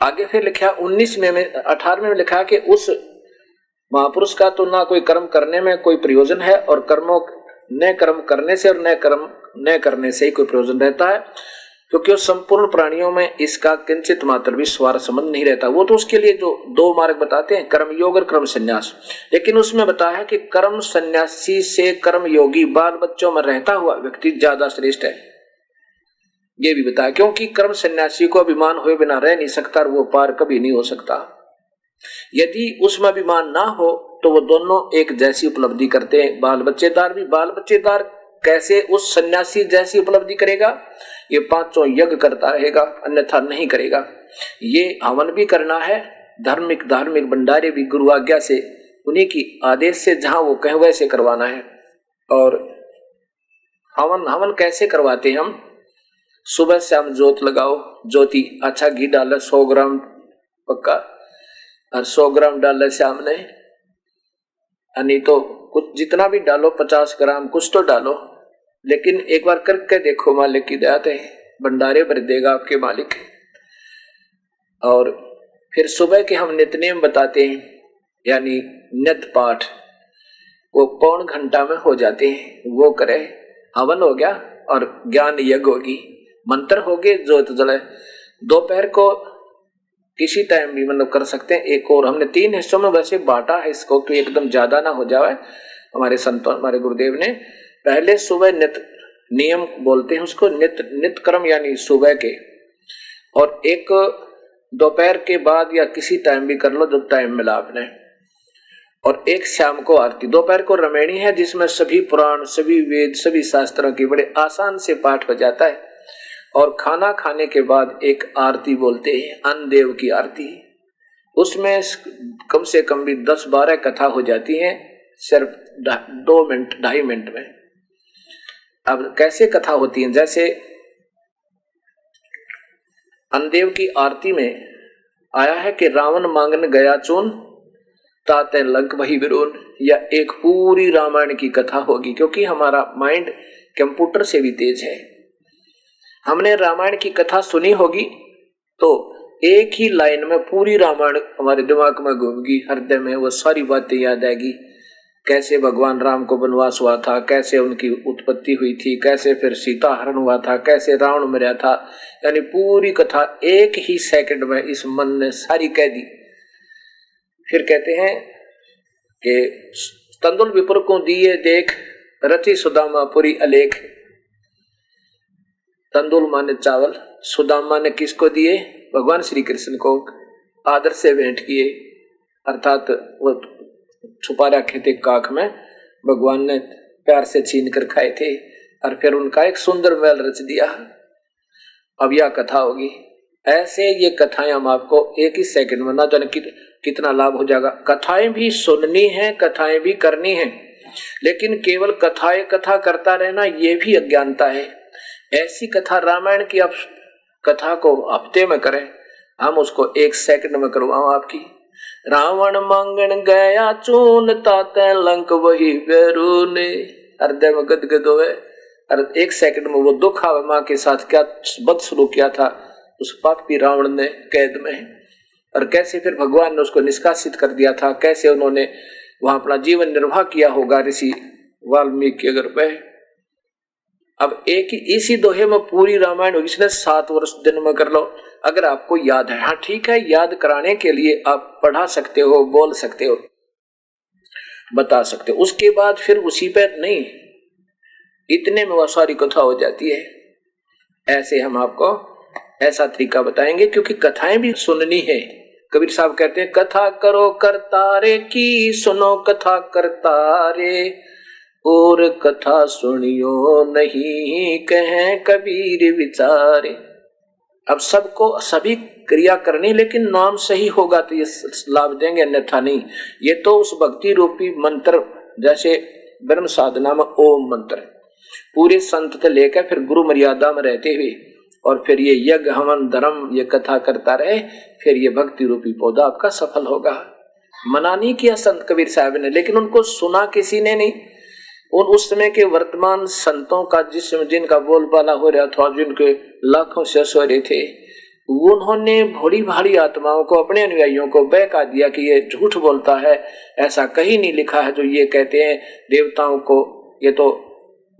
आगे फिर लिखा 18वें में लिखा कि उस महापुरुष का तो ना कोई कर्म करने में कोई प्रयोजन है, और कर्मों न कर्म करने से और न कर्म न करने से ही कोई प्रयोजन रहता है, क्योंकि उस संपूर्ण प्राणियों में इसका किंचित मात्र भी स्वार्थ संबंध नहीं रहता। वो तो उसके लिए जो दो मार्ग बताते हैं, कर्म योग और कर्म संन्यास, लेकिन उसमें बताया है कि कर्म संन्यासी से कर्म योगी बाल बच्चों में रहता हुआ व्यक्ति ज्यादा श्रेष्ठ है। ये भी बताया, क्योंकि कर्म सन्यासी को अभिमान हुए बिना रह नहीं सकता और वो पार कभी नहीं हो सकता। यदि उसमें अभिमान ना हो तो वो दोनों एक जैसी उपलब्धि करते हैं। बाल बच्चेदार भी बाल बच्चेदार कैसे उस सन्यासी जैसी उपलब्धि करेगा? ये पांचों यज्ञ करता रहेगा, अन्यथा नहीं करेगा। ये हवन भी करना है, धार्मिक भंडारे भी गुरु आज्ञा से, उन्हीं की आदेश से जहां वो कहे वैसे करवाना है। और हवन कैसे करवाते हैं हम? सुबह शाम जोत लगाओ, ज्योति अच्छा घी डालो 100 ग्राम पक्का, और 100 ग्राम डालो शाम ने, नहीं तो कुछ जितना भी डालो 50 ग्राम कुछ तो डालो, लेकिन एक बार करके देखो, मालिक की दया है, भंडारे भर देगा आपके मालिक। और फिर सुबह के हम नित्यनेम बताते हैं, यानी नित्य पाठ, वो पौन घंटा में हो जाते हैं, वो करे। हवन हो गया और ज्ञान यज्ञ होगी, मंत्र हो गए, ज्योत जले। दोपहर को किसी टाइम भी मतलब कर सकते हैं। एक और हमने 3 हिस्सों में वैसे बांटा है इसको कि एकदम ज्यादा ना हो जाए। हमारे संतों, हमारे गुरुदेव ने पहले सुबह नित्य नियम बोलते हैं उसको, नित्य कर्म यानी सुबह के, और एक दोपहर के बाद या किसी टाइम भी कर लो जब टाइम मिला आपने, और एक शाम को आरती। दोपहर को रमैणी है जिसमें सभी पुराण, सभी वेद, सभी शास्त्रों की बड़े आसान से पाठ हो जाता है। और खाना खाने के बाद एक आरती बोलते हैं, अन्नदेव की आरती। उसमें कम से कम भी 10-12 कथा हो जाती हैं सिर्फ 2 मिनट 2.5 मिनट में। अब कैसे कथा होती है? जैसे अन्नदेव की आरती में आया है कि रावण मांगन गया चून ताते लंक वही विरोन, या एक पूरी रामायण की कथा होगी, क्योंकि हमारा माइंड कंप्यूटर से भी तेज है। हमने रामायण की कथा सुनी होगी तो एक ही लाइन में पूरी रामायण हमारे दिमाग में घूमेगी, हृदय में वो सारी बातें याद आएगी। कैसे भगवान राम को वनवास हुआ था, कैसे उनकी उत्पत्ति हुई थी, कैसे फिर सीता हरण हुआ था, कैसे रावण मरा था, यानी पूरी कथा एक ही सेकंड में इस मन ने सारी कह दी। फिर कहते हैं कि तंदुल विपुर को दिए देख रति सुदामा पुरी अलेख। तंदुल माने चावल, सुदामा ने किसको दिए? भगवान श्री कृष्ण को आदर से भेंट किए, अर्थात वो छुपा रखे थे काख में, भगवान ने प्यार से छीन कर खाए थे और फिर उनका एक सुंदर महल रच दिया। अब यह कथा होगी। ऐसे ये कथाएं हम आपको एक ही सेकंड में, ना जाने कितना लाभ हो जाएगा। कथाएं भी सुननी है, कथाएं भी करनी है, लेकिन केवल कथा करता रहना ये भी अज्ञानता है। ऐसी कथा रामायण की आप कथा को हफ्ते में करें, हम उसको एक सेकंड में करवाओ आपकी। रावण मांगन गया चून ताते लंक वही बैरूने, हृदय में गदगद होवे और एक सेकंड में वो दुख आवे। माँ के साथ क्या बद सलूक किया था उस पापी रावण ने कैद में, और कैसे फिर भगवान ने उसको निष्कासित कर दिया था, कैसे उन्होंने वहां अपना जीवन निर्वाह किया होगा ऋषि वाल्मीकि अगर पे। अब एक ही इसी दोहे में पूरी रामायण होगी, इसने 7 वर्ष दिन में कर लो अगर आपको याद है। हाँ ठीक है, याद कराने के लिए आप पढ़ा सकते हो, बोल सकते हो, बता सकते हो, उसके बाद फिर उसी पर नहीं, इतने में वह सारी कथा हो जाती है। ऐसे हम आपको ऐसा तरीका बताएंगे, क्योंकि कथाएं भी सुननी है। कबीर साहब कहते हैं कथा करो करतारे की, सुनो कथा करतारे, और कथा सुनियो नहीं कहें कबीर विचारे। अब सबको सभी क्रिया करनी, लेकिन नाम सही होगा तो ये लाभ देंगे, अन्यथा नहीं। ये तो उस भक्ति रूपी मंत्र, जैसे ब्रह्म साधना में ओम मंत्र, पूरे संत से लेकर फिर गुरु मर्यादा में रहते हुए और फिर ये यज्ञ हवन धर्म ये कथा करता रहे, फिर ये भक्ति रूपी पौधा आपका सफल होगा। मना नहीं किया संत कबीर साहब ने, लेकिन उनको सुना किसी ने नहीं। उस समय के वर्तमान संतों का जिनका बोलबाला हो रहा था, जिनके लाखों शिष्य हो रहे थे, उन्होंने भोली भाली आत्माओं को, अपने अनुयायियों को बहका दिया कि ये झूठ बोलता है, ऐसा कहीं नहीं लिखा है जो ये कहते हैं देवताओं को ये तो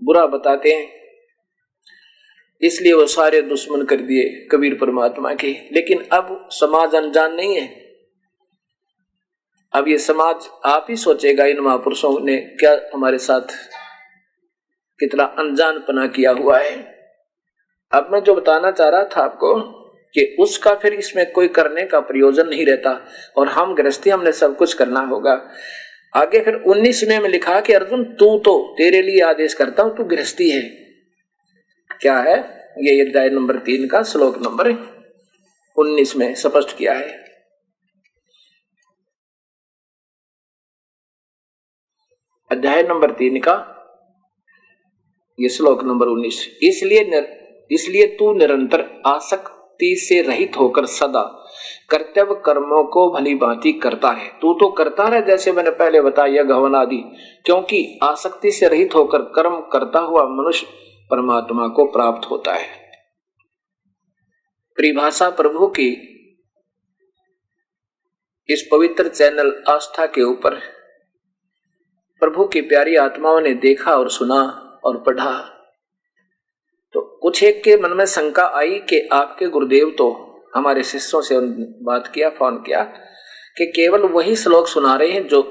बुरा बताते हैं। इसलिए वो सारे दुश्मन कर दिए कबीर परमात्मा के। लेकिन अब समाज अनजान नहीं है। अब ये समाज आप ही सोचेगा इन महापुरुषों ने क्या हमारे साथ कितना अनजानपना किया हुआ है। अब मैं जो बताना चाह रहा था आपको कि उसका फिर इसमें कोई करने का प्रयोजन नहीं रहता, और हम गृहस्थी हमने सब कुछ करना होगा। आगे फिर 19वें में लिखा कि अर्जुन तू तो तेरे लिए आदेश करता हूं, तू गृहस्थी है। क्या है ये? अध्याय नंबर 3 का श्लोक नंबर 19 में स्पष्ट किया है। अध्याय नंबर 3 का ये श्लोक नंबर 19। इसलिए तू निरंतर आसक्ति से रहित होकर सदा कर्तव्य कर्मों को भली भांति करता है। तू तो करता रहे, जैसे मैंने पहले बताया गहन आदि, क्योंकि आसक्ति से रहित होकर कर्म करता हुआ मनुष्य परमात्मा को प्राप्त होता है। परिभाषा प्रभु की इस पवित्र चैनल आस्था के ऊपर प्रभु की प्यारी आत्माओं ने देखा और सुना और पढ़ा, तो कुछ एक के मन में शंका आई कि आपके गुरुदेव तो हमारे शिष्यों से बात किया, फोन किया कि केवल वही श्लोक सुना रहे हैं जो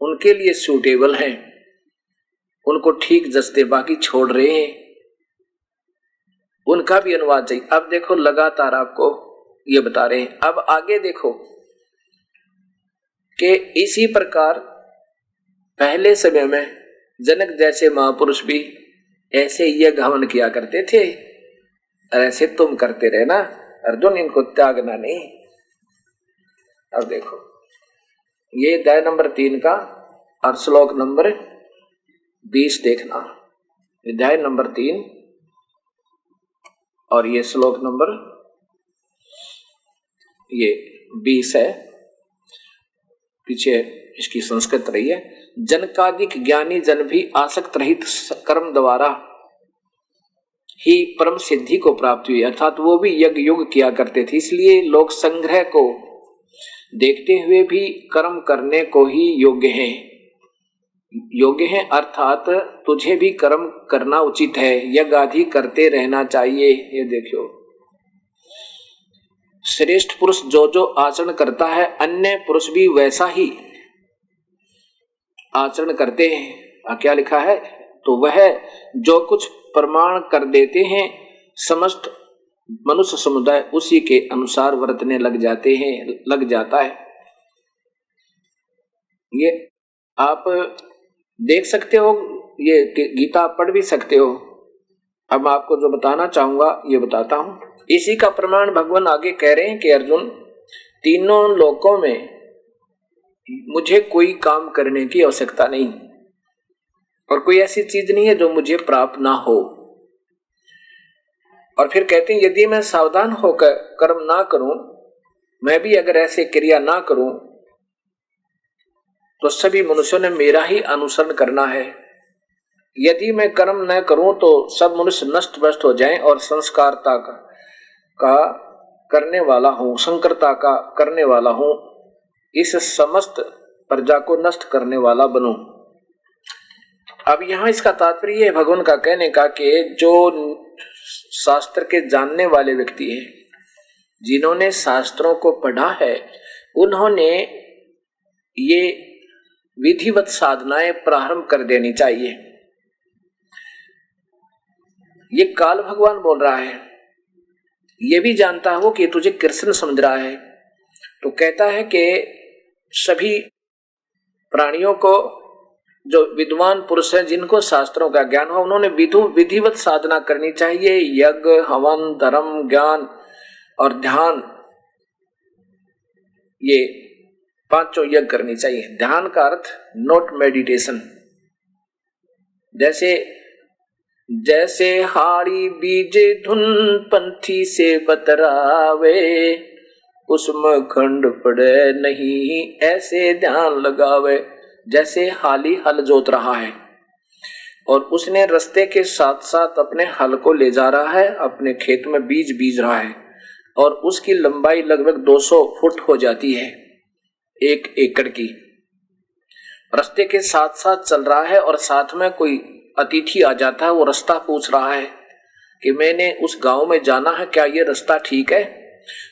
उनके लिए सूटेबल हैं, उनको ठीक जचते, बाकी छोड़ रहे हैं, उनका भी अनुवाद चाहिए। अब देखो लगातार आपको ये बता रहे हैं। अब आगे देखो कि इसी प्रकार पहले समय में जनक जैसे महापुरुष भी ऐसे यज्ञ हवन किया करते थे, और ऐसे तुम करते रहना अर्जुन, इनको त्यागना नहीं। अब देखो ये अध्याय नंबर 3 का और श्लोक नंबर 20 देखना। अध्याय नंबर 3 और ये श्लोक नंबर ये 20 है, पीछे इसकी संस्कृत रही है। जनकादिक ज्ञानी जन भी आसक्त रहित कर्म द्वारा ही परम सिद्धि को प्राप्त हुई, अर्थात वो भी यज्ञ युग किया करते थे। इसलिए लोग संग्रह को देखते हुए भी कर्म करने को ही योग्य हैं, अर्थात तुझे भी कर्म करना उचित है, यज्ञ आदि करते रहना चाहिए। ये देखो, श्रेष्ठ पुरुष जो जो आचरण करता है, अन्य पुरुष भी वैसा ही आचरण करते हैं। क्या लिखा है? तो वह जो कुछ प्रमाण कर देते हैं, समस्त मनुष्य समुदाय उसी के अनुसार वर्तने लग जाता है। ये आप देख सकते हो, ये गीता पढ़ भी सकते हो। अब आपको जो बताना चाहूंगा ये बताता हूं। इसी का प्रमाण भगवान आगे कह रहे हैं कि अर्जुन, तीनों लोकों में मुझे कोई काम करने की आवश्यकता नहीं, और कोई ऐसी चीज नहीं है जो मुझे प्राप्त ना हो। और फिर कहते हैं, यदि मैं सावधान होकर कर्म ना करूं, मैं भी अगर ऐसे क्रिया ना करूं, तो सभी मनुष्यों ने मेरा ही अनुसरण करना है। यदि मैं कर्म न करूं तो सब मनुष्य नष्ट भ्रष्ट हो जाएं और संस्कारता का करने वाला हूं, संकरता का करने वाला हूं, इस समस्त प्रजा को नष्ट करने वाला बनूं। अब यहां इसका तात्पर्य है भगवान का कहने का कि जो शास्त्र के जानने वाले व्यक्ति हैं, जिन्होंने शास्त्रों को पढ़ा है, उन्होंने ये विधिवत साधनाएं प्रारंभ कर देनी चाहिए। ये काल भगवान बोल रहा है, ये भी जानता हो कि तुझे कृष्ण समझ रहा है, तो कहता है कि सभी प्राणियों को, जो विद्वान पुरुष हैं, जिनको शास्त्रों का ज्ञान हो, उन्होंने विधिवत साधना करनी चाहिए। यज्ञ, हवन, धर्म, ज्ञान और ध्यान, ये पांचों यज्ञ करनी चाहिए। ध्यान का अर्थ नॉट मेडिटेशन। जैसे हाड़ी बीजे धुन पंथी से बतरावे, उसमें खंड पड़े नहीं ऐसे ध्यान लगावे। जैसे हाली हल जोत रहा है और उसने रास्ते के साथ साथ अपने हल को ले जा रहा है, अपने खेत में बीज बीज रहा है, और उसकी लंबाई लगभग 200 फुट हो जाती है, 1 एकड़ की। रास्ते के साथ साथ चल रहा है और साथ में कोई अतिथि आ जाता है, वो रास्ता पूछ रहा है कि मैंने उस गांव में जाना है, क्या ये रास्ता ठीक है?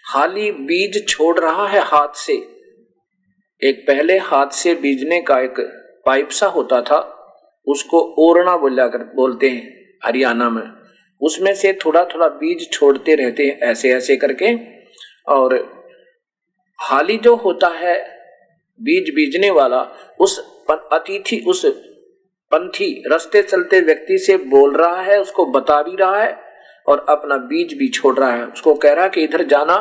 हाली बीज छोड़ रहा है हाथ से। एक पहले हाथ से बीजने का एक पाइप सा होता था, उसको ओरना बोलते हैं हरियाणा में। उसमें से थोड़ा थोड़ा बीज छोड़ते रहते हैं ऐसे ऐसे करके, और हाली जो होता है बीज बीजने वाला, उस अतिथि, उस पंथी रास्ते चलते व्यक्ति से बोल रहा है, उसको बता भी रहा है और अपना बीज भी छोड़ रहा है। उसको कह रहा है कि इधर जाना,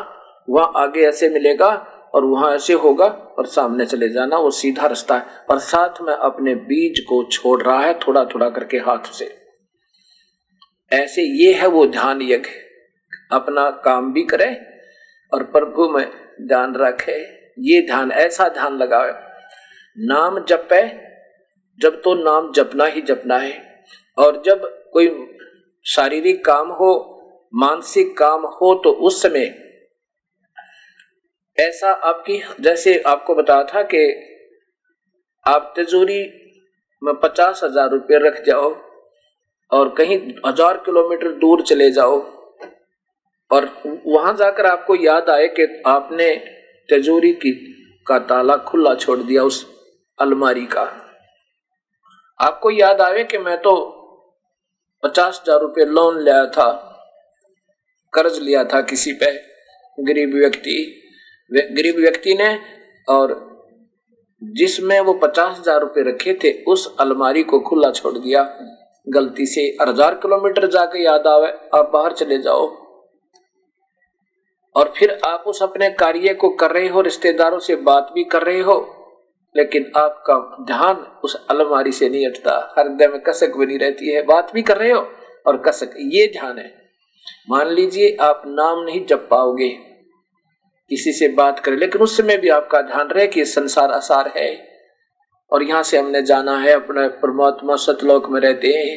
वहां आगे ऐसे मिलेगा और वहां ऐसे होगा और सामने चले जाना, वो सीधा रास्ता है। और साथ में अपने बीज को छोड़ रहा है थोड़ा थोड़ा करके हाथ से। ऐसे ये है वो ध्यान यज्ञ। अपना काम भी करे और प्रभु में ध्यान रखे। ये ध्यान, ऐसा ध्यान लगाओ। नाम जपे, जब तो नाम जपना ही जपना है। और जब कोई शारीरिक काम हो, मानसिक काम हो, तो उस समय ऐसा आपकी, जैसे आपको बताया था कि आप तिजोरी में 50,000 रुपये रख जाओ और कहीं 1000 किलोमीटर दूर चले जाओ, और वहां जाकर आपको याद आए कि आपने तिजोरी का ताला खुला छोड़ दिया, उस अलमारी का। आपको याद आवे कि मैं तो 50,000 रुपये लोन लिया था, कर्ज लिया था किसी पे, गरीब व्यक्ति ने, और जिसमें वो 50,000 रुपये रखे थे उस अलमारी को खुला छोड़ दिया गलती से। 1000 किलोमीटर जाके याद आवे, आप बाहर चले जाओ और फिर आप उस अपने कार्य को कर रहे हो, रिश्तेदारों से बात भी कर रहे हो, लेकिन आपका ध्यान उस अलमारी से नहीं हटता। हृदय में कसक बनी रहती है, बात भी कर रहे हो और कसक, ये ध्यान है। मान लीजिए आप नाम नहीं जप पाओगे, किसी से बात करें, लेकिन उस समय भी आपका ध्यान रहे कि ये संसार आसार है और यहाँ से हमने जाना है, अपने परमात्मा सतलोक में रहते हैं,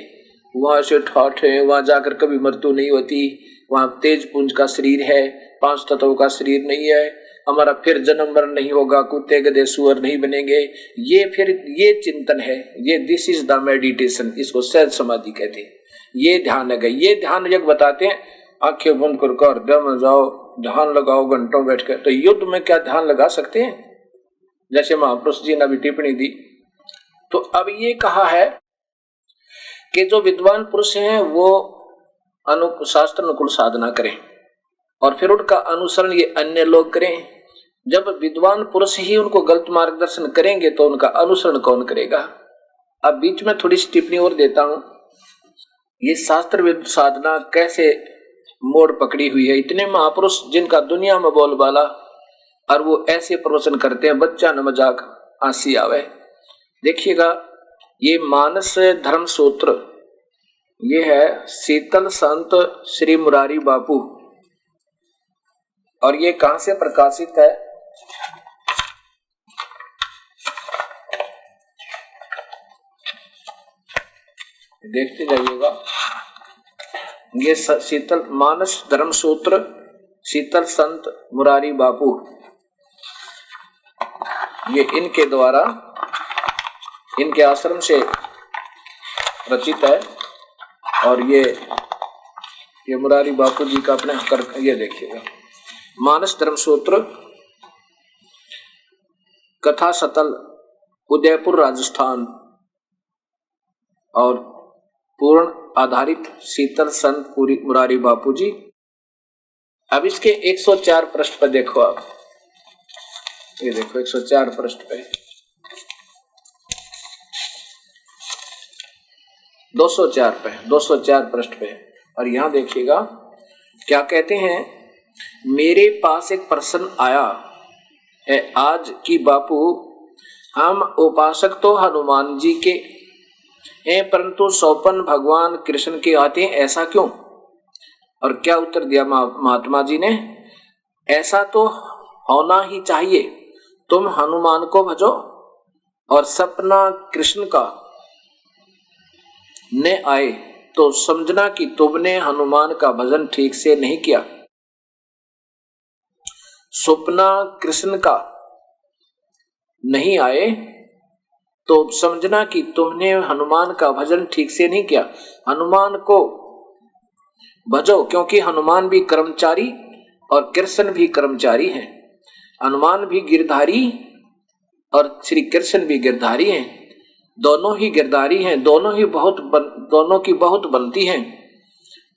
वहां से ठाठ है, वहां जाकर कभी मृत्यु नहीं होती, वहां तेज पुंज का शरीर है, 5 तत्वों का शरीर नहीं है, हमारा फिर जन्म मरण नहीं होगा, कुत्ते गधे सुअर नहीं बनेंगे। ये फिर ये चिंतन है, ये दिस इज द मेडिटेशन, इसको सहज समाधि कहते हैं। ये ध्यान है, ये ध्यान यज्ञ बताते हैं। आंखें बंद कर हृदय में जाओ, ध्यान लगाओ घंटों बैठ कर। तो युद्ध में क्या ध्यान लगा सकते हैं? जैसे महापुरुष जी ने अभी टिप्पणी दी। तो अब ये कहा है कि जो विद्वान पुरुष हैं वो शास्त्र अनुकूल साधना करें और फिर उनका अनुसरण ये अन्य लोग करें। जब विद्वान पुरुष ही उनको गलत मार्गदर्शन करेंगे तो उनका अनुसरण कौन करेगा? अब बीच में थोड़ी सी टिप्पणी और देता हूं। ये शास्त्र विद साधना कैसे मोड़ पकड़ी हुई है। इतने महापुरुष जिनका दुनिया में बोलबाला, और वो ऐसे प्रवचन करते हैं बच्चा न मजाक हंसी आवे। देखिएगा, ये मानस धर्म सूत्र, ये है शीतल संत श्री मुरारी बापू, और ये कहां से प्रकाशित है? देखते जाइएगा। ये शीतल मानस धर्म सूत्र शीतल संत मुरारी बापू, ये इनके द्वारा, इनके आश्रम से रचित है। और ये मुरारी बापू जी का अपने कर, ये देखिएगा, मानस धर्म सूत्र, कथा सतल, उदयपुर राजस्थान, और पूर्ण आधारित शीतल संत पूरी मुरारी बापू जी। अब इसके 104 पृष्ठ पर देखो आप, ये देखो 104 पृष्ठ पे, 204 पृष्ठ पे, और यहां देखिएगा क्या कहते हैं। मेरे पास एक प्रश्न आया है आज कि बापू, हम उपासक तो हनुमान जी के हैं परंतु सौपन भगवान कृष्ण के आते हैं, ऐसा क्यों? और क्या उत्तर दिया महात्मा जी ने? ऐसा तो होना ही चाहिए। तुम हनुमान को भजो और सपना कृष्ण का न आए तो समझना कि तुमने हनुमान का भजन ठीक से नहीं किया। सपना कृष्ण का नहीं आए तो समझना कि तुमने हनुमान का भजन ठीक से नहीं किया। हनुमान को भजो क्योंकि हनुमान भी कर्मचारी और कृष्ण भी कर्मचारी हैं। हनुमान भी गिरधारी और श्री कृष्ण भी गिरधारी हैं। दोनों ही गिरधारी हैं, दोनों की बहुत बनती हैं।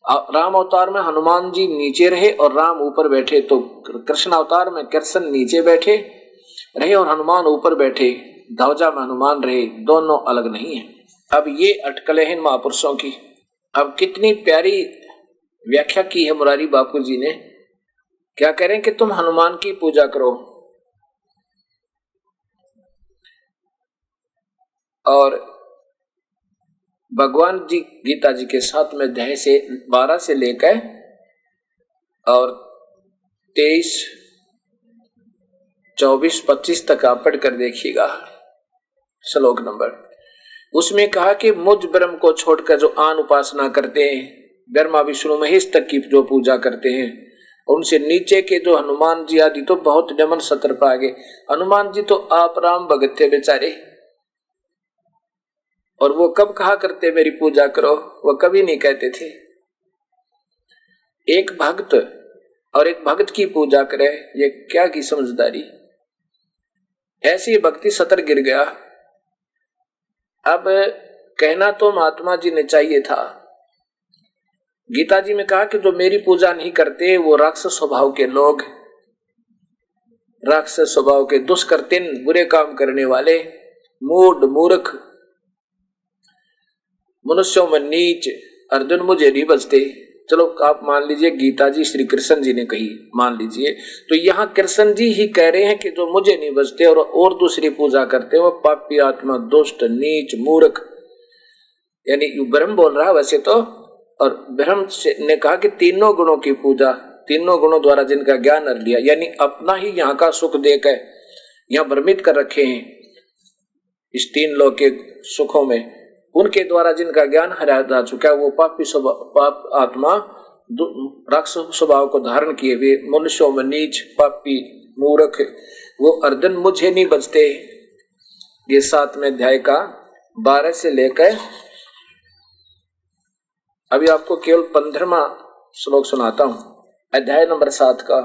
राम अवतार में हनुमान जी नीचे रहे और राम ऊपर बैठे, तो कृष्ण अवतार में कृष्ण नीचे बैठे रहे और हनुमान ऊपर बैठे, ध्वजा में हनुमान रहे, दोनों अलग नहीं है। अब ये अटकलें हैं महापुरुषों की। अब कितनी प्यारी व्याख्या की है मुरारी बापू जी ने। क्या कह रहे हैं कि तुम हनुमान की पूजा करो और भगवान जी गीता जी के साथ में अध्याय से 12 से लेकर और 23, 24, 25 तक आप पढ़ कर देखिएगा श्लोक नंबर। उसमें कहा कि मुझ ब्रह्म को छोड़कर जो आन उपासना करते हैं, ब्रह्मा विष्णु महेश तक की जो पूजा करते हैं, उनसे नीचे के जो हनुमान जी आदि तो बहुत नमन सतर पा गए। हनुमान जी तो आप राम भगत थे बेचारे, और वो कब कहा करते मेरी पूजा करो? वो कभी नहीं कहते थे। एक भक्त और एक भक्त की पूजा करे, ये क्या की समझदारी। ऐसी भक्ति सतर गिर गया। अब कहना तो महात्मा जी ने चाहिए था। गीता जी में कहा कि जो मेरी पूजा नहीं करते वो राक्षस स्वभाव के लोग, राक्षस स्वभाव के दुष्कर्तिन, बुरे काम करने वाले, मूढ़ मूर्ख, मनुष्यों में नीच, अर्जुन मुझे नहीं बचते। चलो आप मान लीजिए गीता जी श्री कृष्ण जी ने कही, मान लीजिए, तो यहाँ कृष्ण जी ही कह रहे हैं कि जो मुझे नहीं बचते और दूसरी पूजा करते वो पापी आत्मा, दुष्ट, नीच, मूर्ख, यानी ब्रह्म बोल रहा है वैसे तो। और ब्रह्म ने कहा कि तीनों गुणों की पूजा तीनों गुणों द्वारा जिनका ज्ञान हर लिया, यानी अपना ही यहाँ का सुख देकर यहाँ भ्रमित कर रखे हैं इस तीन लोक के सुखों में, उनके द्वारा जिनका ज्ञान हरा जा चुका है, वो पापी पाप आत्मा राक्षस स्वभाव को धारण किए हुए मनुष्यों में नीच पापी मूर्ख, वो अर्धन मुझे नहीं बचते। ये 7वें अध्याय का 12 से लेकर अभी आपको केवल 15वां श्लोक सुनाता हूं। अध्याय नंबर 7 का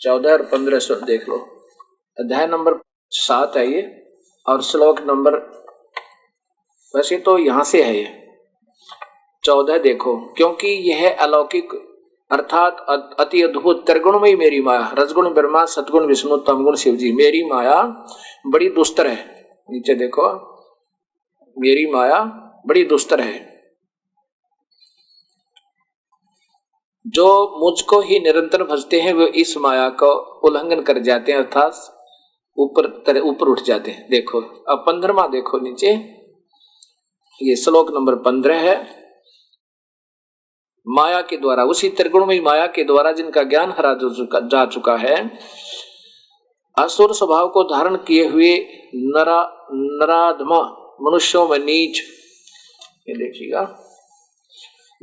14 और 15 देख लो। अध्याय नंबर 7 है ये, और श्लोक नंबर, वैसे तो यहां से है ये 14 देखो, क्योंकि यह अलौकिक अर्थात अति अद्भुत त्रिगुणमयी मेरी माया, रजगुण ब्रह्मा, सतगुण विष्णु, तमगुण शिव जी, मेरी माया बड़ी दुस्तर है। नीचे देखो, मेरी माया बड़ी दुस्तर है, जो मुझको ही निरंतर भजते हैं वे इस माया को उल्लंघन कर जाते हैं, अर्थात ऊपर उठ जाते हैं। देखो अब 15वां देखो नीचे, ये श्लोक नंबर 15 है। माया के द्वारा, उसी त्रिगुणमयी माया के द्वारा जिनका ज्ञान हरा जा चुका है, असुर स्वभाव को धारण किए हुए नराधमा मनुष्यों में नीच, ये देखिएगा,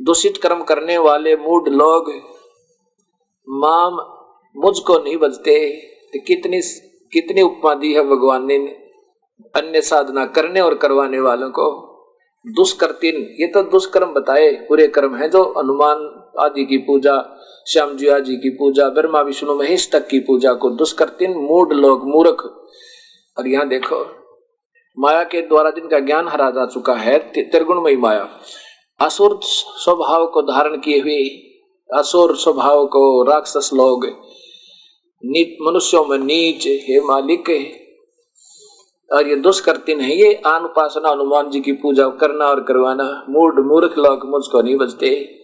दूषित कर्म करने वाले मूढ़ लोग माम मुझको नहीं बचते। कितनी उपमा दी है भगवान ने अन्य साधना करने और करवाने वालों को। दुष्कर्तिन, ये तो दुष्कर्म बताए, बुरे कर्म है, जो हनुमान आदि की पूजा, श्याम जी आदि की पूजा, ब्रह्मा विष्णु महेश तक की पूजा को दुष्कर्तिन मूढ़ लोग मूर्ख। और यहाँ देखो, माया के द्वारा जिनका ज्ञान हरा जा चुका है, त्रिगुणमयी माया असुर स्वभाव को धारण किए हुए, असुर स्वभाव को राक्षस लोग मनुष्यों में नीच, हे मालिक, और ये दुष्कर्तिन है, ये आन उपासना हनुमान जी की पूजा करना और करवाना, मूढ़ मूर्ख लोग मुझको नहीं बचते।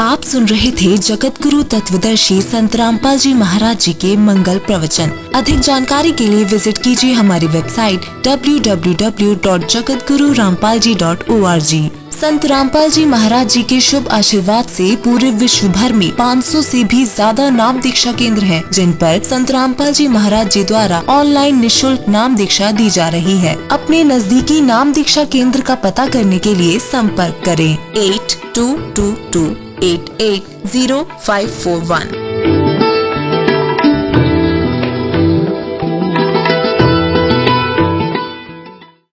आप सुन रहे थे जगत गुरु तत्वदर्शी संत रामपाल जी महाराज जी के मंगल प्रवचन। अधिक जानकारी के लिए विजिट कीजिए हमारी वेबसाइट www.jagatgururampalji.org। संत रामपाल जी महाराज जी के शुभ आशीर्वाद से पूरे विश्व भर में 500 से भी ज्यादा नाम दीक्षा केंद्र हैं, जिन पर संत रामपाल जी महाराज जी द्वारा ऑनलाइन निशुल्क नाम दीक्षा दी जा रही है। अपने नजदीकी नाम दीक्षा केंद्र का पता करने के लिए संपर्क करें 8222880541।